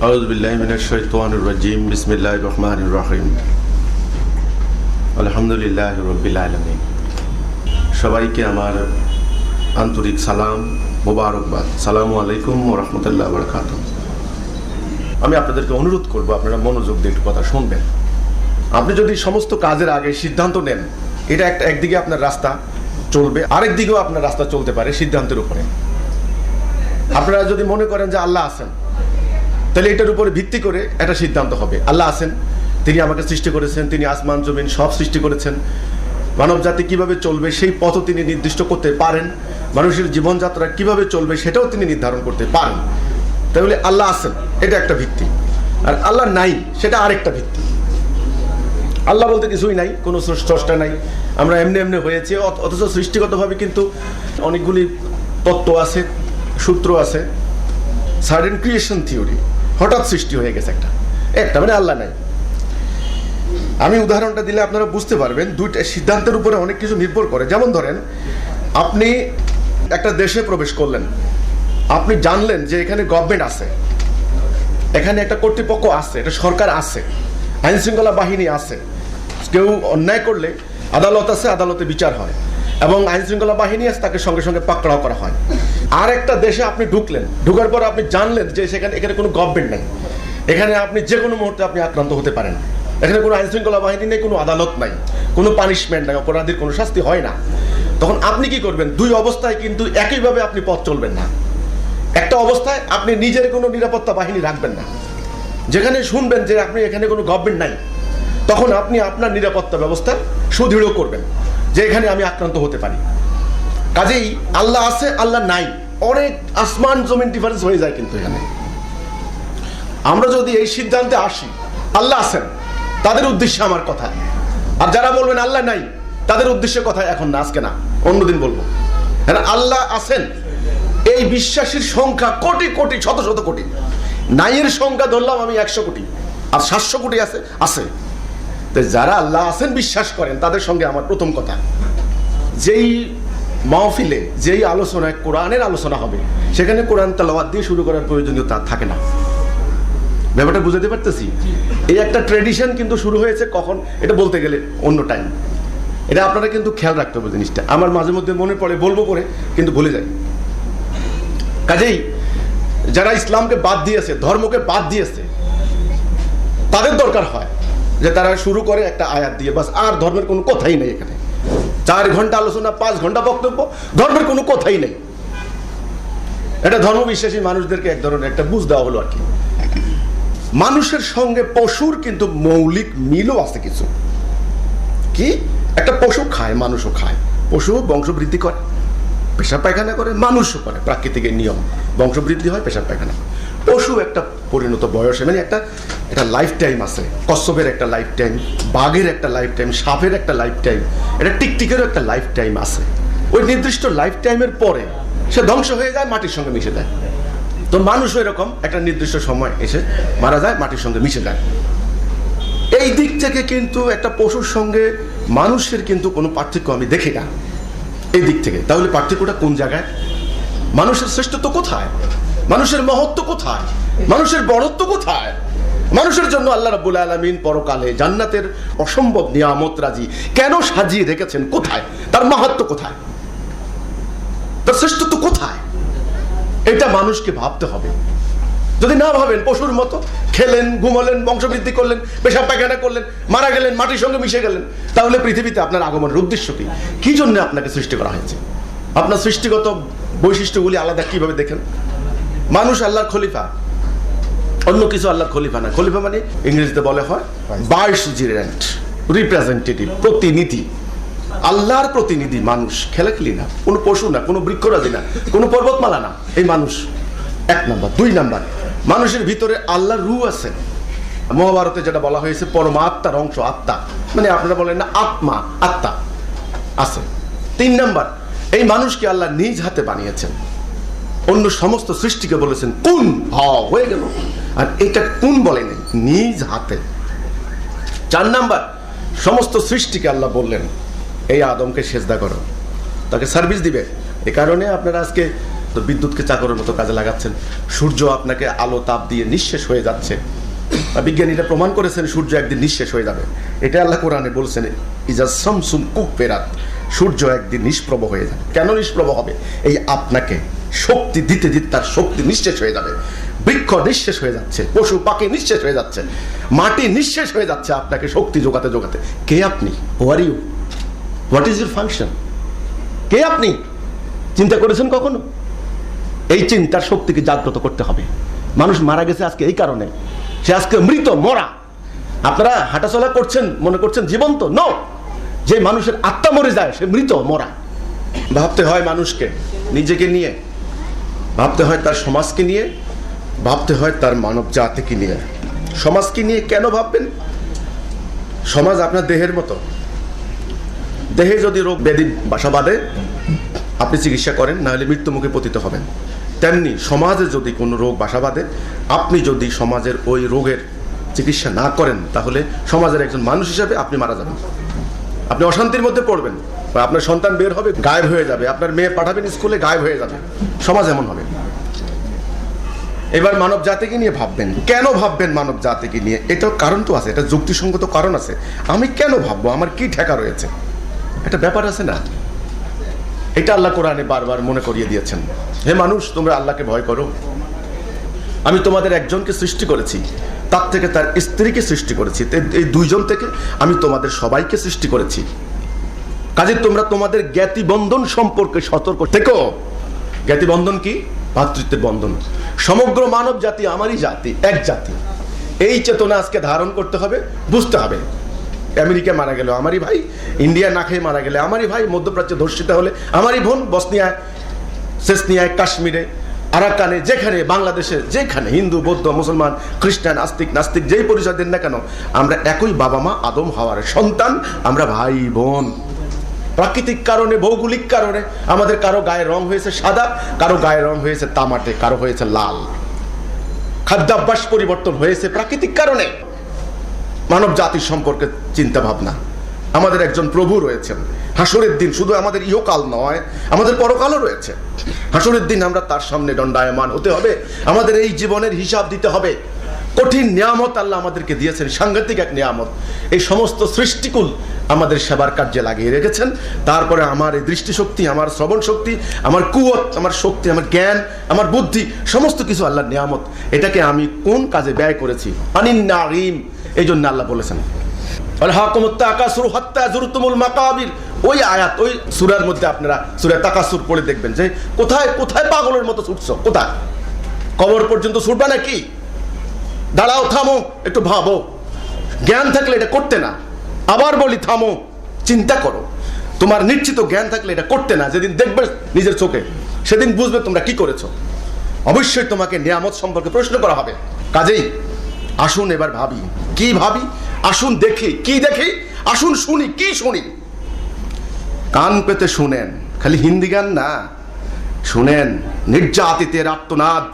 আউযু বিল্লাহি মিনাশ শাইতানির রাজিম বিসমিল্লাহির রহমানির রহিম আলহামদুলিল্লাহি রাব্বিল আলামিন। সবাইকে আমার আন্তরিক সালাম, মোবারকবাদ। আসসালামু আলাইকুম ওয়া রাহমাতুল্লাহি ওয়া বারাকাতুহু। আমি আপনাদেরকে অনুরোধ করব, আপনারা মনোযোগ দিয়ে একটু কথা শুনবেন। আপনি যদি সমস্ত কাজের আগে সিদ্ধান্ত নেন, এটা একদিকে আপনার রাস্তা চলবে, আরেক দিকেও আপনার রাস্তা চলতে পারে সিদ্ধান্তের উপরে। আপনারা যদি মনে করেন যে আল্লাহ আছেন, তাহলে এটার উপরে ভিত্তি করে একটা সিদ্ধান্ত হবে। আল্লাহ আছেন, তিনি আমাকে সৃষ্টি করেছেন, তিনি আসমান জমিন সব সৃষ্টি করেছেন। মানব জাতি কিভাবে চলবে সেই পথও তিনি নির্দিষ্ট করতে পারেন। মানুষের জীবনযাত্রা কিভাবে চলবে সেটাও তিনি নির্ধারণ করতে পারেন। তাহলে আল্লাহ আছেন, এটা একটা ভিত্তি। আর আল্লাহ নাই, সেটা আরেকটা ভিত্তি। আল্লাহ বলতে কিছুই নাই, কোনো স্রষ্টা নাই, আমরা এমনি এমনি হয়েছে। অথচ সৃষ্টিগতভাবে কিন্তু অনেকগুলি তত্ত্ব আছে, সূত্র আছে, সাডেন ক্রিয়েশন থিওরি, হঠাৎ সৃষ্টি হয়ে গেছে একটা মানে আল্লাহ নাই। আমি উদাহরণটা দিলে আপনারা বুঝতে পারবেন। দুইটা সিদ্ধান্তের উপরে অনেক কিছু নির্ভর করে। যেমন ধরেন, আপনি একটা দেশে প্রবেশ করলেন, আপনি জানলেন যে এখানে গভর্নমেন্ট আছে, এখানে একটা কর্তৃপক্ষ আছে, একটা সরকার আছে, আইন শৃঙ্খলা বাহিনী আছে। কেউ অন্যায় করলে আদালত আছে, আদালতে বিচার হয়, এবং আইন শৃঙ্খলা বাহিনী আছে, তাকে সঙ্গে সঙ্গে পাকড়াও করা হয়। আর একটা দেশে আপনি ঢুকলেন, ঢুকার পর আপনি জানলেন যে এখানে কোনো গভর্নমেন্ট নেই, এখানে আপনি যে কোনো মুহূর্তে আপনি আক্রান্ত হতে পারেন, এখানে কোনো আইন শৃঙ্খলা বাহিনী নেই, কোনো আদালত নাই, কোনো পানিশমেন্ট নাই, অপরাধীর কোনো শাস্তি হয় না। তখন আপনি কি করবেন? দুই অবস্থায় কিন্তু একইভাবে আপনি পথ চলবেন না। একটা অবস্থায় আপনি নিজের কোনো নিরাপত্তা বাহিনী রাখবেন না, যেখানে শুনবেন যে আপনি এখানে কোনো গভর্নমেন্ট নাই, তখন আপনি আপনার নিরাপত্তা ব্যবস্থা সুদৃঢ় করবেন যে এখানে আমি আক্রান্ত হতে পারি। কাজেই আল্লাহ আছে, আল্লাহ নাই, অনেক আসমান জমিন ডিফারেন্স হয়ে যায়। কিন্তু এখানে আমরা যদি এই সিদ্ধান্তে আসি আল্লাহ আছেন, তাদের উদ্দেশ্যে আমার কথা। আর যারা বলবেন আল্লাহ নাই, তাদের উদ্দেশ্যে কথা এখন না, আজকে না, অন্যদিন বলবো। হ্যাঁ, আল্লাহ আছেন এই বিশ্বাসীর সংখ্যা কোটি কোটি, শত শত কোটি। নাইয়ের সংখ্যা ধরলাম আমি 100 কোটি, আর 700 কোটি আছে। তো যারা আল্লাহ আছেন বিশ্বাস করেন, তাদের সঙ্গে আমার প্রথম কথা, যেই মাহফিলে, যেই আলোচনায় কোরআনের আলোচনা হবে, সেখানে কোরআন তেলাওয়াত দিয়ে শুরু করার প্রয়োজনীয়তা থাকে না। ব্যাপারটা বুঝাতে পারতেছি? এই একটা ট্রেডিশন কিন্তু শুরু হয়েছে কখন, এটা বলতে গেলে অন্য টাইম। এটা আপনারা কিন্তু খেয়াল রাখতে হবে জিনিসটা। আমার মাঝে মধ্যে মনে পড়ে, বলবো করে কিন্তু ভুলে যাই। কাজেই যারা ইসলামকে বাদ দিয়েছে, ধর্মকে বাদ দিয়েছে, তাদের দরকার হয় যে তারা শুরু করে একটা আয়াত দিয়ে, বাস, আর ধর্মের কোনো কথাই নেই এখানে। 4 ঘন্টা আলোচনা, 5 ঘন্টা বক্তব্য, ধর্মের কোনো কথাই নেই। এটা ধর্মবিশ্বাসী মানুষদেরকে এক ধরনের একটা বুঝ দেওয়া হলো আর কি। মানুষের সঙ্গে পশুর কিন্তু মৌলিক মিলও আছে কিছু। কি? একটা পশু খায়, মানুষও খায়। পশু বংশবৃদ্ধি করে, পেশাব পায়খানা করে, মানুষও করে, প্রাকৃতিক নিয়ম, বংশবৃদ্ধি হয়, পেশাব পায়খানা। পশু একটা পরিণত বয়সে, মানে একটা লাইফ টাইম আছে। কচ্ছপের একটা লাইফ টাইম, বাঘের একটা লাইফ টাইম, সাপের একটা লাইফ টাইম, এটা টিকটিকেরও একটা লাইফ টাইম আছে। ওই নির্দিষ্ট লাইফ টাইমের পরে সে ধ্বংস হয়ে যায়, মাটির সঙ্গে মিশে যায়। তো মানুষও এরকম একটা নির্দিষ্ট সময় এসে মারা যায়, মাটির সঙ্গে মিশে যায়। এই দিক থেকে কিন্তু একটা পশুর সঙ্গে মানুষের কিন্তু কোনো পার্থক্য আমি দেখি না এই দিক থেকে। তাহলে পার্থক্যটা কোন জায়গায়? মানুষের শ্রেষ্ঠত্ব কোথায়? মানুষের মহত্ব কোথায়? মানুষের বড়ত্ব কোথায়? মানুষের জন্য আল্লাহ রাব্বুল আলামিন পরকালে জান্নাতের অসম্ভব নিয়ামত রাজি কেন সাজিয়ে রেখেছেন? কোথায় তার মাহাত্ম্য? কোথায় তার শ্রেষ্ঠত্ব? কোথায়? এটা মানুষকে ভাবতে হবে। যদি না ভাবেন, পশুর মতো খেলেন, ঘুমালেন, বংশবৃদ্ধি করলেন, পেশাব পায়খানা করলেন, মারা গেলেন, মাটির সঙ্গে মিশে গেলেন, তাহলে পৃথিবীতে আপনার আগমনের উদ্দেশ্য কি? কি জন্য আপনাকে সৃষ্টি করা হয়েছে? আপনার সৃষ্টিগত বৈশিষ্ট্যগুলি আলাদা কিভাবে দেখেন? মানুষ আল্লাহর খলিফা, অন্য কিছু আল্লাহর খলিফা না। খলিফা মানে ইংরেজিতে বলে হয় ভাইসরেন্ট, রিপ্রেজেন্টেটিভ, প্রতিনিধি। আল্লাহর প্রতিনিধি মানুষ, খেলাখেলি না, কোনো পশু না, কোনো বৃক্ষরাজি না, কোনো পর্বতমালা না, এই মানুষ। 1 নাম্বার। 2 নাম্বার, মানুষের ভিতরে আল্লাহর রূহ আছে। মহাভারতে যেটা বলা হয়েছে পরমাত্মার অংশ, আত্মা, মানে আপনারা বলেন না আত্মা, আত্মা আছে। 3 নাম্বার, এই মানুষকে আল্লাহ নিজ হাতে বানিয়েছেন। অন্য সমস্ত সৃষ্টিকে বলেছেন কুন, হয়ে গেল। আর এটা কুন বলেনি, নিজ হাতে। 4 নাম্বার, সমস্ত সৃষ্টিকে আল্লাহ বললেন এই আদমকে সেজদা করো, তাকে সার্ভিস দিবে। এ কারণে আপনারা আজকে তো বিদ্যুৎকে চাকরের মতো কাজে লাগাচ্ছেন। সূর্য আপনাকে আলো তাপ দিয়ে নিঃশেষ হয়ে যাচ্ছে, বিজ্ঞানীরা প্রমাণ করেছেন সূর্য একদিন নিঃশেষ হয়ে যাবে। এটা আল্লাহ কোরআনে বলছেন, ইজা শামসুম কুফিরাত, সূর্য একদিন নিষ্প্রভ হয়ে যাবে। কেন নিষ্প্রভ হবে? এই আপনাকে শক্তি দিতে দিতে তার শক্তি নিঃশেষ হয়ে যাবে। বৃক্ষ নিঃশেষ হয়ে যাচ্ছে, পশু পাখি নিঃশেষ হয়ে যাচ্ছে, মাটি নিঃশেষ হয়ে যাচ্ছে আপনাকে শক্তি যোগাতে যোগাতে। কে আপনি? Who are you? What is your function? কে আপনি? চিন্তা করেছেন কখনো? এই চিন্তার শক্তিকে জাগ্রত করতে হবে। মানুষ মারা গেছে আজকে এই কারণে, সে আজকে মৃত, মরা। আপনারা হাঁটাচলা করছেন মনে করছেন জীবন্ত। নো, যে মানুষের আত্মা মরে যায় সে মৃত, মরা। ভাবতে হয় মানুষকে নিজেকে নিয়ে, ভাবতে হয় তার সমাজকে নিয়ে, ভাবতে হয় তার মানব জাতিকে নিয়ে। সমাজকে নিয়ে কেন ভাববেন? সমাজ আপনার দেহের মতো। দেহে যদি রোগ ব্যাধি বাসা বাঁধে আপনি চিকিৎসা করেন, না হলে মৃত্যু মুখে পতিত হবেন। তেমনি সমাজে যদি কোনো রোগ বাসা বাঁধে, আপনি যদি সমাজের ওই রোগের চিকিৎসা না করেন তাহলে সমাজের একজন মানুষ হিসাবে আপনি মারা যাবেন। আপনি অশান্তির মধ্যে পড়বেন, বা আপনার সন্তান বের হবে গায়েব হয়ে যাবে, আপনার মেয়ে পাঠাবেন স্কুলে গায়েব হয়ে যাবে। সমাজ এমন হবে। এবার মানব জাতিকে নিয়ে ভাববেন। কেন ভাববেন মানব জাতিকে নিয়ে? এটার কারণ তো আছে, এটা যুক্তিসঙ্গত কারণ আছে। আমি কেন ভাববো? আমার কি ঠেকা রয়েছে? একটা ব্যাপার আছে না? এটা আল্লাহ কোরআনে বারবার মনে করিয়ে দিয়েছেন। হে মানুষ, তোমরা আল্লাহকে ভয় করো। আমি তোমাদের একজনকে সৃষ্টি করেছি, তার থেকে তার স্ত্রীকে সৃষ্টি করেছি, এই দুইজন থেকে আমি তোমাদের সবাইকে সৃষ্টি করেছি। কাজে তোমরা তোমাদের জ্ঞাতিবন্ধন সম্পর্কে সতর্ক থেকো। জ্ঞাতিবন্ধন কি? ভাতৃত্বের বন্ধন। সমগ্র মানব জাতি আমারই জাতি, এক জাতি। এই চেতনা আজকে ধারণ করতে হবে, বুঝতে হবে। আমেরিকা মারা গেল আমারই ভাই, ইন্ডিয়া না খেয়ে মারা গেলে আমারই ভাই, মধ্যপ্রাচ্যে ধর্ষিত হলে আমারই বোন, বসনিয়ায়, চেচনিয়ায়, কাশ্মীরে, আরাকানে, যেখানে, বাংলাদেশে যেখানে হিন্দু, বৌদ্ধ, মুসলমান, খ্রিস্টান, আস্তিক, নাস্তিক যেই পরিচয় দেন না কেন, আমরা একই বাবা মা আদম হাওয়ার সন্তান, আমরা ভাই বোন। প্রাকৃতিক কারণে, ভৌগোলিক কারণে আমাদের কারো গায়ের রং হয়েছে সাদা, কারো গায়ের রং হয়েছে তামাটে, কারো হয়েছে লাল। খাদ্যাভ্যাস পরিবর্তন হয়েছে প্রাকৃতিক কারণে। মানব জাতির সম্পর্কে চিন্তা ভাবনা। আমাদের একজন প্রভু রয়েছেন। হাসরের দিন শুধু আমাদের ইহকাল নয়, আমাদের পরকালও রয়েছে। হাসরের দিন আমরা তার সামনে দণ্ডায়মান হতে হবে, আমাদের এই জীবনের হিসাব দিতে হবে। কঠিন নিয়ামত আল্লাহ আমাদেরকে দিয়েছেন, সাংঘাতিক এক নিয়ামত। এই সমস্ত সৃষ্টিকুল আমাদের সেবার কার্যে লাগিয়ে রেখেছেন। তারপরে আমার এই দৃষ্টিশক্তি, আমার শ্রবণ শক্তি, আমার কুয়ত, আমার শক্তি, আমার জ্ঞান, আমার বুদ্ধি, সমস্ত কিছু আল্লাহর নিয়ামত। এটাকে আমি কোন কাজে ব্যয় করেছি? আনিন নাঈম। এই জন্য আল্লাহ বলেছেন ওই আয়াত, ওই সূরার মধ্যে আপনারা সূরা তাকাসুর পড়ে দেখবেন যে কোথায় কোথায় পাগলের মতো ছুটছো। কোথায়? কবর পর্যন্ত ছুটবা নাকি? দাঁড়াও, থামো, একটু ভাবো। জ্ঞান থাকলে এটা করতে না। আবার বলি, থামো, চিন্তা করো। তোমার নিশ্চিত জ্ঞান থাকলে এটা করতে না। যেদিন দেখবে নিজের চোখে, সেদিন বুঝবে তোমরা কি করেছো। অবশ্যই তোমাকে নিয়ামত সম্পর্কে প্রশ্ন করা হবে। কাজেই আসুন এবার ভাবি। কি ভাবি? আসুন দেখি। কি দেখি? আসুন শুনি। কি শুনি? কান পেতে শুনেন, খালি হিন্দি গান না, শুনেন নির্যাতিতের আর্তনাদ,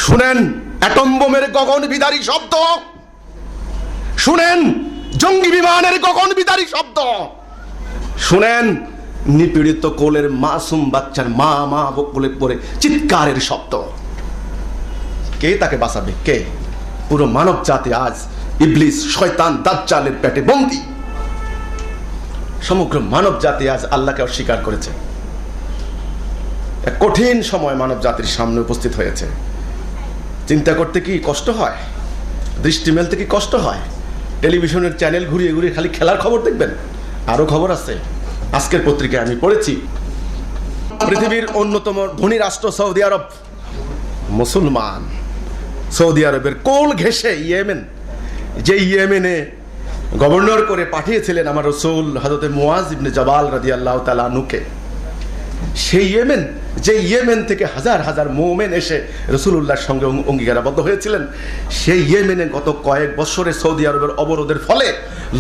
শুনেন অ্যাটম বোমের গগন বিদারী শব্দ, শুনেন জঙ্গি বিমানের গগন বিদারী শব্দ, শুনেন নিপীড়িত কোলের মাসুম বাচ্চার মা মা বলে পড়ে চিৎকারের শব্দ। কে তাকে বাঁচাবে? কে? পুরো মানব জাতি আজ ইবলিস, শয়তান, দাজ্জালের পেটে বন্দী। সমগ্র মানব জাতি আজ আল্লাহকে অস্বীকার করেছে। এক কঠিন সময় মানব জাতির সামনে উপস্থিত হয়েছে। চিন্তা করতে কি কষ্ট হয়? দৃষ্টি মেলতে কি কষ্ট হয়? টেলিভিশনের চ্যানেল ঘুরিয়ে ঘুরিয়ে খালি খেলার খবর দেখবেন? আরো খবর আছে। আজকের পত্রিকায় আমি পড়েছি, পৃথিবীর অন্যতম ধনী রাষ্ট্র সৌদি আরব, মুসলমান। সৌদি আরবের কোল ঘেঁষে ইয়েমেন, যে ইয়েমেনে গভর্নর করে পাঠিয়েছিলেন আমার রাসূল হযরত মুআজ ইবনে জাবাল রাদিয়াল্লাহু তাআলা আনহুকে, সেই ইয়েমেন, যে ইয়েমেন থেকে হাজার হাজার মুমিন এসে রাসূলুল্লাহর সঙ্গে অঙ্গীকারাবদ্ধ হয়েছিলেন, সেই ইয়েমেনে গত কয়েক বছরে সৌদি আরবের অবরোধের ফলে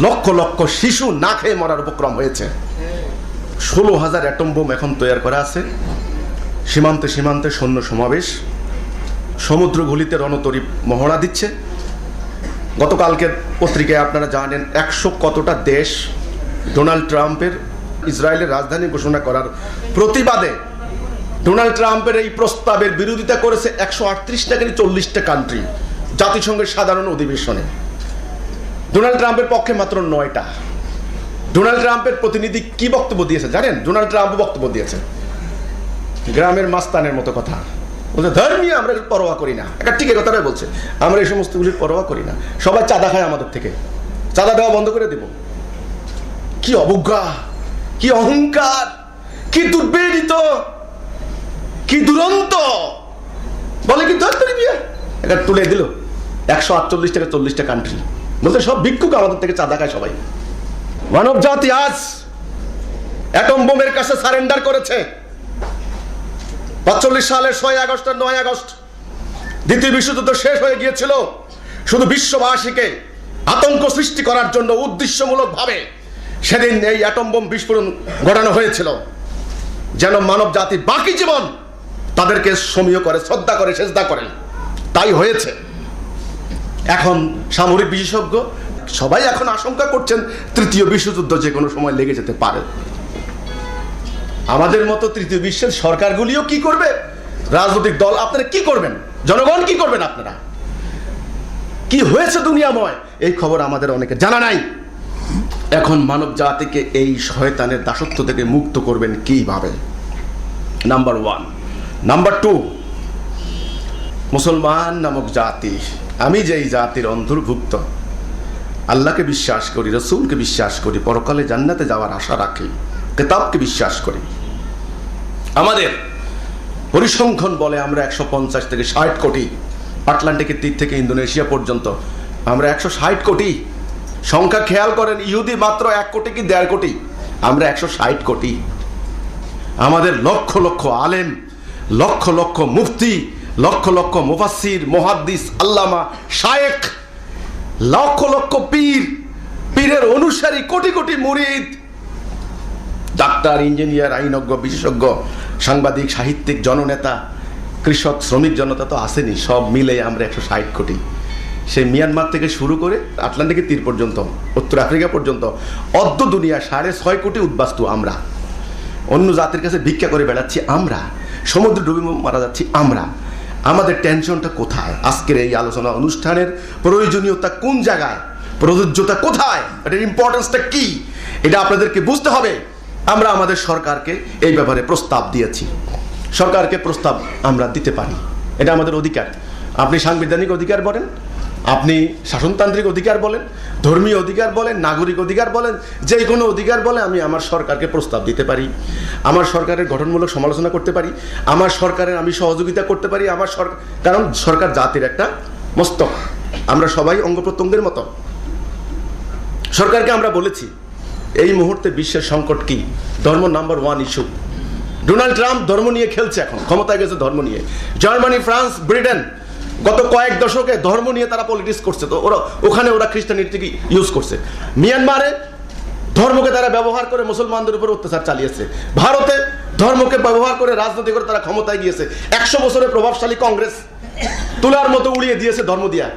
লক্ষ লক্ষ শিশু না খেয়ে মরার উপক্রম হয়েছে। 16,000 অ্যাটম বোম এখন তৈরি করা আছে। সীমান্তে সীমান্তে সৈন্য সমাবেশ, সমুদ্র গুলিতে রণতরী মহড়া দিচ্ছে। গতকালকের পত্রিকায় আপনারা জানেন 100 কতটা দেশ ডোনাল্ড ট্রাম্পের ইসরায়েলের রাজধানী ঘোষণা করার প্রতিবাদে ডোনাল্ড ট্রাম্পের এই প্রস্তাবের বিরোধিতা করেছে 138টা কি 40টা কান্ট্রি জাতিসংঘের সাধারণ অধিবেশনে। ডোনাল্ড ট্রাম্পের পক্ষে মাত্র 9টা। ডোনাল্ড ট্রাম্পের প্রতিনিধি কি বক্তব্য দিয়েছে জানেন? ডোনাল্ড ট্রাম্প বক্তব্য দিয়েছে গ্রামের মাস্তানের মতো কথা, বলছে ধর্মীয় আমরা পরোয়া করি না। একটা ঠিক কথাটাই বলছে, আমরা এই সমস্তগুলির পরোয়া করি না, সবাই চাঁদা খায় আমাদের থেকে, চাঁদা দেওয়া বন্ধ করে দেব। কি অবজ্ঞা, কি অহংকার, কি দুর্বেদিত, কি দুরন্ত! বলে কি ধর্তরি বিয়ে এটা তুলে দিল 148 থেকে 40টা কান্ট্রি, বলতে সব ভিক্ষুক আমাদের থেকে চাঁদা খায় সবাই। মানব জাতি আজ অ্যাটম বোমের কাছে সারেন্ডার করেছে। 45 সালের 6 আগস্ট আর 9 আগস্ট দ্বিতীয় বিশ্বযুদ্ধ শেষ হয়ে গিয়েছিল শুধু বিশ্ববাসীকে আতঙ্ক সৃষ্টি করার জন্য উদ্দেশ্যমূলকভাবে সেদিন এই অ্যাটম বোম বিস্ফোরণ ঘটানো হয়েছিল, যেন মানব জাতি বাকি জীবন তাদেরকে সমীহ করে, শ্রদ্ধা করে, সেজদা করেন। তাই হয়েছে। এখন সামরিক বিশেষজ্ঞ সবাই এখন আশঙ্কা করছেন তৃতীয় বিশ্বযুদ্ধ যে কোনো সময় লেগে যেতে পারে। আমাদের মতো তৃতীয় বিশ্বের সরকারগুলিও কি করবে, রাজনৈতিক দল আপনারা কি করবেন, জনগণ কি করবেন, আপনারা কি হয়েছে দুনিয়াময় এই খবর আমাদের অনেকে জানা নাই। এখন মানব জাতিকে এই শয়তানের দাসত্ব থেকে মুক্ত করবেন কিভাবে? নাম্বার 1। নাম্বার 2, মুসলমান নামক জাতি, আমি যেই জাতির অন্তর্ভুক্ত, আল্লাহকে বিশ্বাস করি, রসুলকে বিশ্বাস করি, পরকালে জান্নাতে যাওয়ার আশা রাখি, কিতাবকে বিশ্বাস করি। আমাদের পরিসংখ্যান বলে আমরা 150 থেকে 60 কোটি, আটলান্টিকের তীর থেকে ইন্দোনেশিয়া পর্যন্ত আমরা 160 কোটি। সংখ্যা খেয়াল করেন, ইহুদি মাত্র 1 কোটি কি 1.5 কোটি, আমরা 160 কোটি। আমাদের লক্ষ লক্ষ আলেম, লক্ষ লক্ষ মুফতি, লক্ষ লক্ষ মুফাসসির, মুহাদ্দিস, আল্লামা, শায়েখ, লক্ষ লক্ষ পীর, পীরের অনুসারী, কোটি কোটি মুরিদ, ডাক্তার, ইঞ্জিনিয়ার, আইনজ্ঞ, বিশেষজ্ঞ, সাংবাদিক, সাহিত্যিক, জননেতা, কৃষক, শ্রমিক জনতা তো আসেনি, সব মিলে আমরা 160 কোটি। সেই মিয়ানমার থেকে শুরু করে আটলান্টিকের তীর পর্যন্ত, উত্তর আফ্রিকা পর্যন্ত, অর্ধ দুনিয়া 6.5 কোটি উদ্বাস্তু আমরা। অন্য জাতির কাছে ভিক্ষা করে বেড়াচ্ছি আমরা, সমুদ্র ডুবে মারা যাচ্ছি আমরা। আমাদের টেনশনটা কোথায়? আজকের এই আলোচনা অনুষ্ঠানের প্রয়োজনীয়তা কোন জায়গায়, প্রযোজ্যতা কোথায়, এটার ইম্পর্টেন্সটা কি, এটা আপনাদেরকে বুঝতে হবে। আমরা আমাদের সরকারকে এই ব্যাপারে প্রস্তাব দিয়েছি। সরকারকে প্রস্তাব আমরা দিতে পারি, এটা আমাদের অধিকার। আপনি সাংবিধানিক অধিকার বলেন, আপনি শাসনতান্ত্রিক অধিকার বলেন, ধর্মীয় অধিকার বলেন, নাগরিক অধিকার বলেন, যে কোনো অধিকার বলে আমি আমার সরকারকে প্রস্তাব দিতে পারি, আমার সরকারের গঠনমূলক সমালোচনা করতে পারি, আমার সরকারের আমি সহযোগিতা করতে পারি। আমার সরকার, কারণ সরকার জাতির একটা মস্তক, আমরা সবাই অঙ্গ প্রত্যঙ্গের মতো। সরকারকে আমরা বলেছি এই মুহূর্তে বিশ্বের সংকট কি, ধর্ম নাম্বার 1 ইস্যু। ডোনাল্ড ট্রাম্প ধর্ম নিয়ে খেলছে, এখন ক্ষমতায় গেছে ধর্ম নিয়ে। জার্মানি, ফ্রান্স, ব্রিটেন গত কয়েক দশকে ধর্ম নিয়ে তারা পলিটিক্স করছে, তো ওখানে ওরা খ্রিস্টানিটিকে ইউজ করছে। মিয়ানমারে ধর্মকে তারা ব্যবহার করে মুসলমানদের উপর অত্যাচার চালিয়েছে। ভারতে ধর্মকে ব্যবহার করে রাজনীতি করে তারা ক্ষমতায় গিয়েছে। 100 বছরের প্রভাবশালী কংগ্রেস তুলার মতো উড়িয়ে দিয়েছে ধর্ম দিয়া।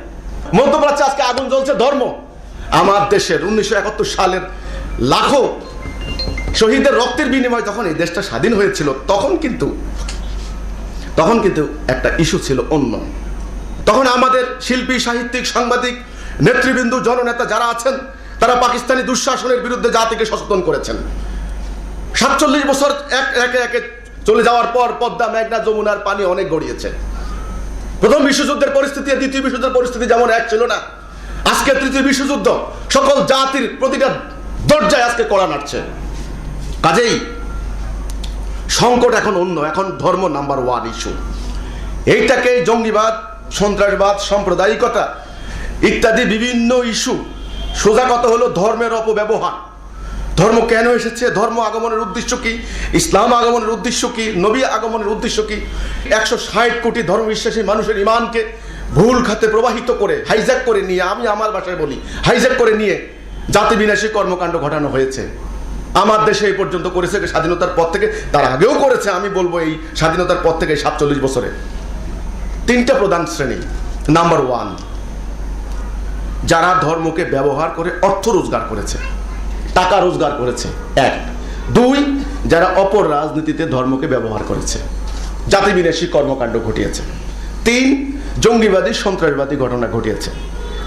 মধ্যপ্রাচ্যে আজকে আগুন জ্বলছে ধর্ম। আমার দেশের 1971 সালের লাখো শহীদের রক্তের বিনিময়ে যখন এই দেশটা স্বাধীন হয়েছিল, তখন কিন্তু একটা ইস্যু ছিল অন্য। তখন আমাদের শিল্পী, সাহিত্যিক, সাংবাদিক, নেতৃবৃন্দ, জননেতা যারা আছেন, তারা পাকিস্তানি দুঃশাসনের বিরুদ্ধে জাতিকে সচেতন করেছেন। 47 বছর একে একে চলে যাওয়ার পর পদ্মা, মেঘনা, যমুনার পানি অনেক গড়িয়েছে। প্রথম বিশ্বযুদ্ধের পরিস্থিতি, দ্বিতীয় বিশ্বযুদ্ধের পরিস্থিতি যেমন এক ছিল না, আজকে তৃতীয় বিশ্বযুদ্ধ সকল জাতির প্রতিটা দরজায় আজকে কড়া নাড়ছে। কাজেই সংকট এখন অন্য, এখন ধর্ম নাম্বার 1 ইস্যু। এইটাকে জঙ্গিবাদ, সন্ত্রাসবাদ, সাম্প্রদায়িকতা ইত্যাদি বিভিন্ন ইস্যু। সোজা কথা হলো ধর্মের অপব্যবহার। ধর্ম কেন এসেছে, ধর্ম আগমনের উদ্দেশ্য কি, ইসলাম আগমনের উদ্দেশ্য কি, নবী আগমনের উদ্দেশ্য কি। 160 কোটি ধর্মবিশ্বাসী মানুষের ইমানকে ভুল খাতে প্রবাহিত করে, হাইজ্যাক করে নিয়ে, আমি আমার ভাষায় বলি হাইজ্যাক করে নিয়ে জাতি বিনাশী কর্মকাণ্ড ঘটানো হয়েছে। আমার দেশে এই পর্যন্ত করেছে স্বাধীনতার পর থেকে, তার আগেও করেছে। আমি বলবো এই স্বাধীনতার পর থেকে 47 বছরে 3টা প্রধান শ্রেণী। নাম্বার 1, যারা ধর্মকে ব্যবহার করে অর্থ রোজগার করেছে, টাকা রোজগার করেছে। 1, 2, যারা অপর রাজনীতিতে ধর্মকে ব্যবহার করেছে। জাতি বিনাশী কর্মকাণ্ড ঘটিয়েছে। 3 জঙ্গিবাদী সন্ত্রাসবাদী ঘটনা ঘটিয়েছে।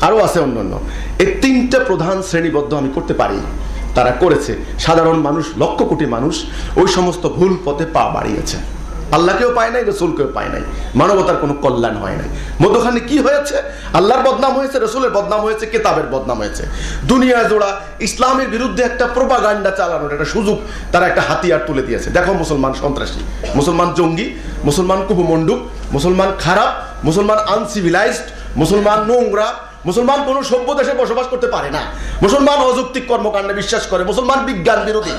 আরও আছে অন্যান্য। এই 3টা প্রধান শ্রেণীবদ্ধ আমি করতে পারি, তারা করেছে। সাধারণ মানুষ, লক্ষ কোটি মানুষ ওই সমস্ত ভুল পথে পা বাড়িয়েছে। আল্লাহকেও পায় নাই, রসুলকেও পায় নাই, মানবতার কোনো কল্যাণ হয় নাই। মধ্যখানে কি হয়েছে? আল্লাহর বদনাম হয়েছে, রসুলের বদনাম হয়েছে, কিতাবের বদনাম হয়েছে। দুনিয়া জোড়া ইসলামের বিরুদ্ধে একটা প্রোপাগান্ডা চালানোর একটা সুযোগ তারা একটা হাতিয়ার তুলে দিয়েছে। দেখো, মুসলমান সন্ত্রাসী, মুসলমান জঙ্গি, মুসলমান কুপমণ্ডুক, মুসলমান খারাপ, মুসলমান আনসিভিলাইজড, মুসলমান নোংরা, মুসলমান কোন সভ্য দেশে বসবাস করতে পারে না, মুসলমান অযৌক্তিক কর্মকাণ্ডে বিশ্বাস করে, মুসলমান বিজ্ঞান বিরোধী।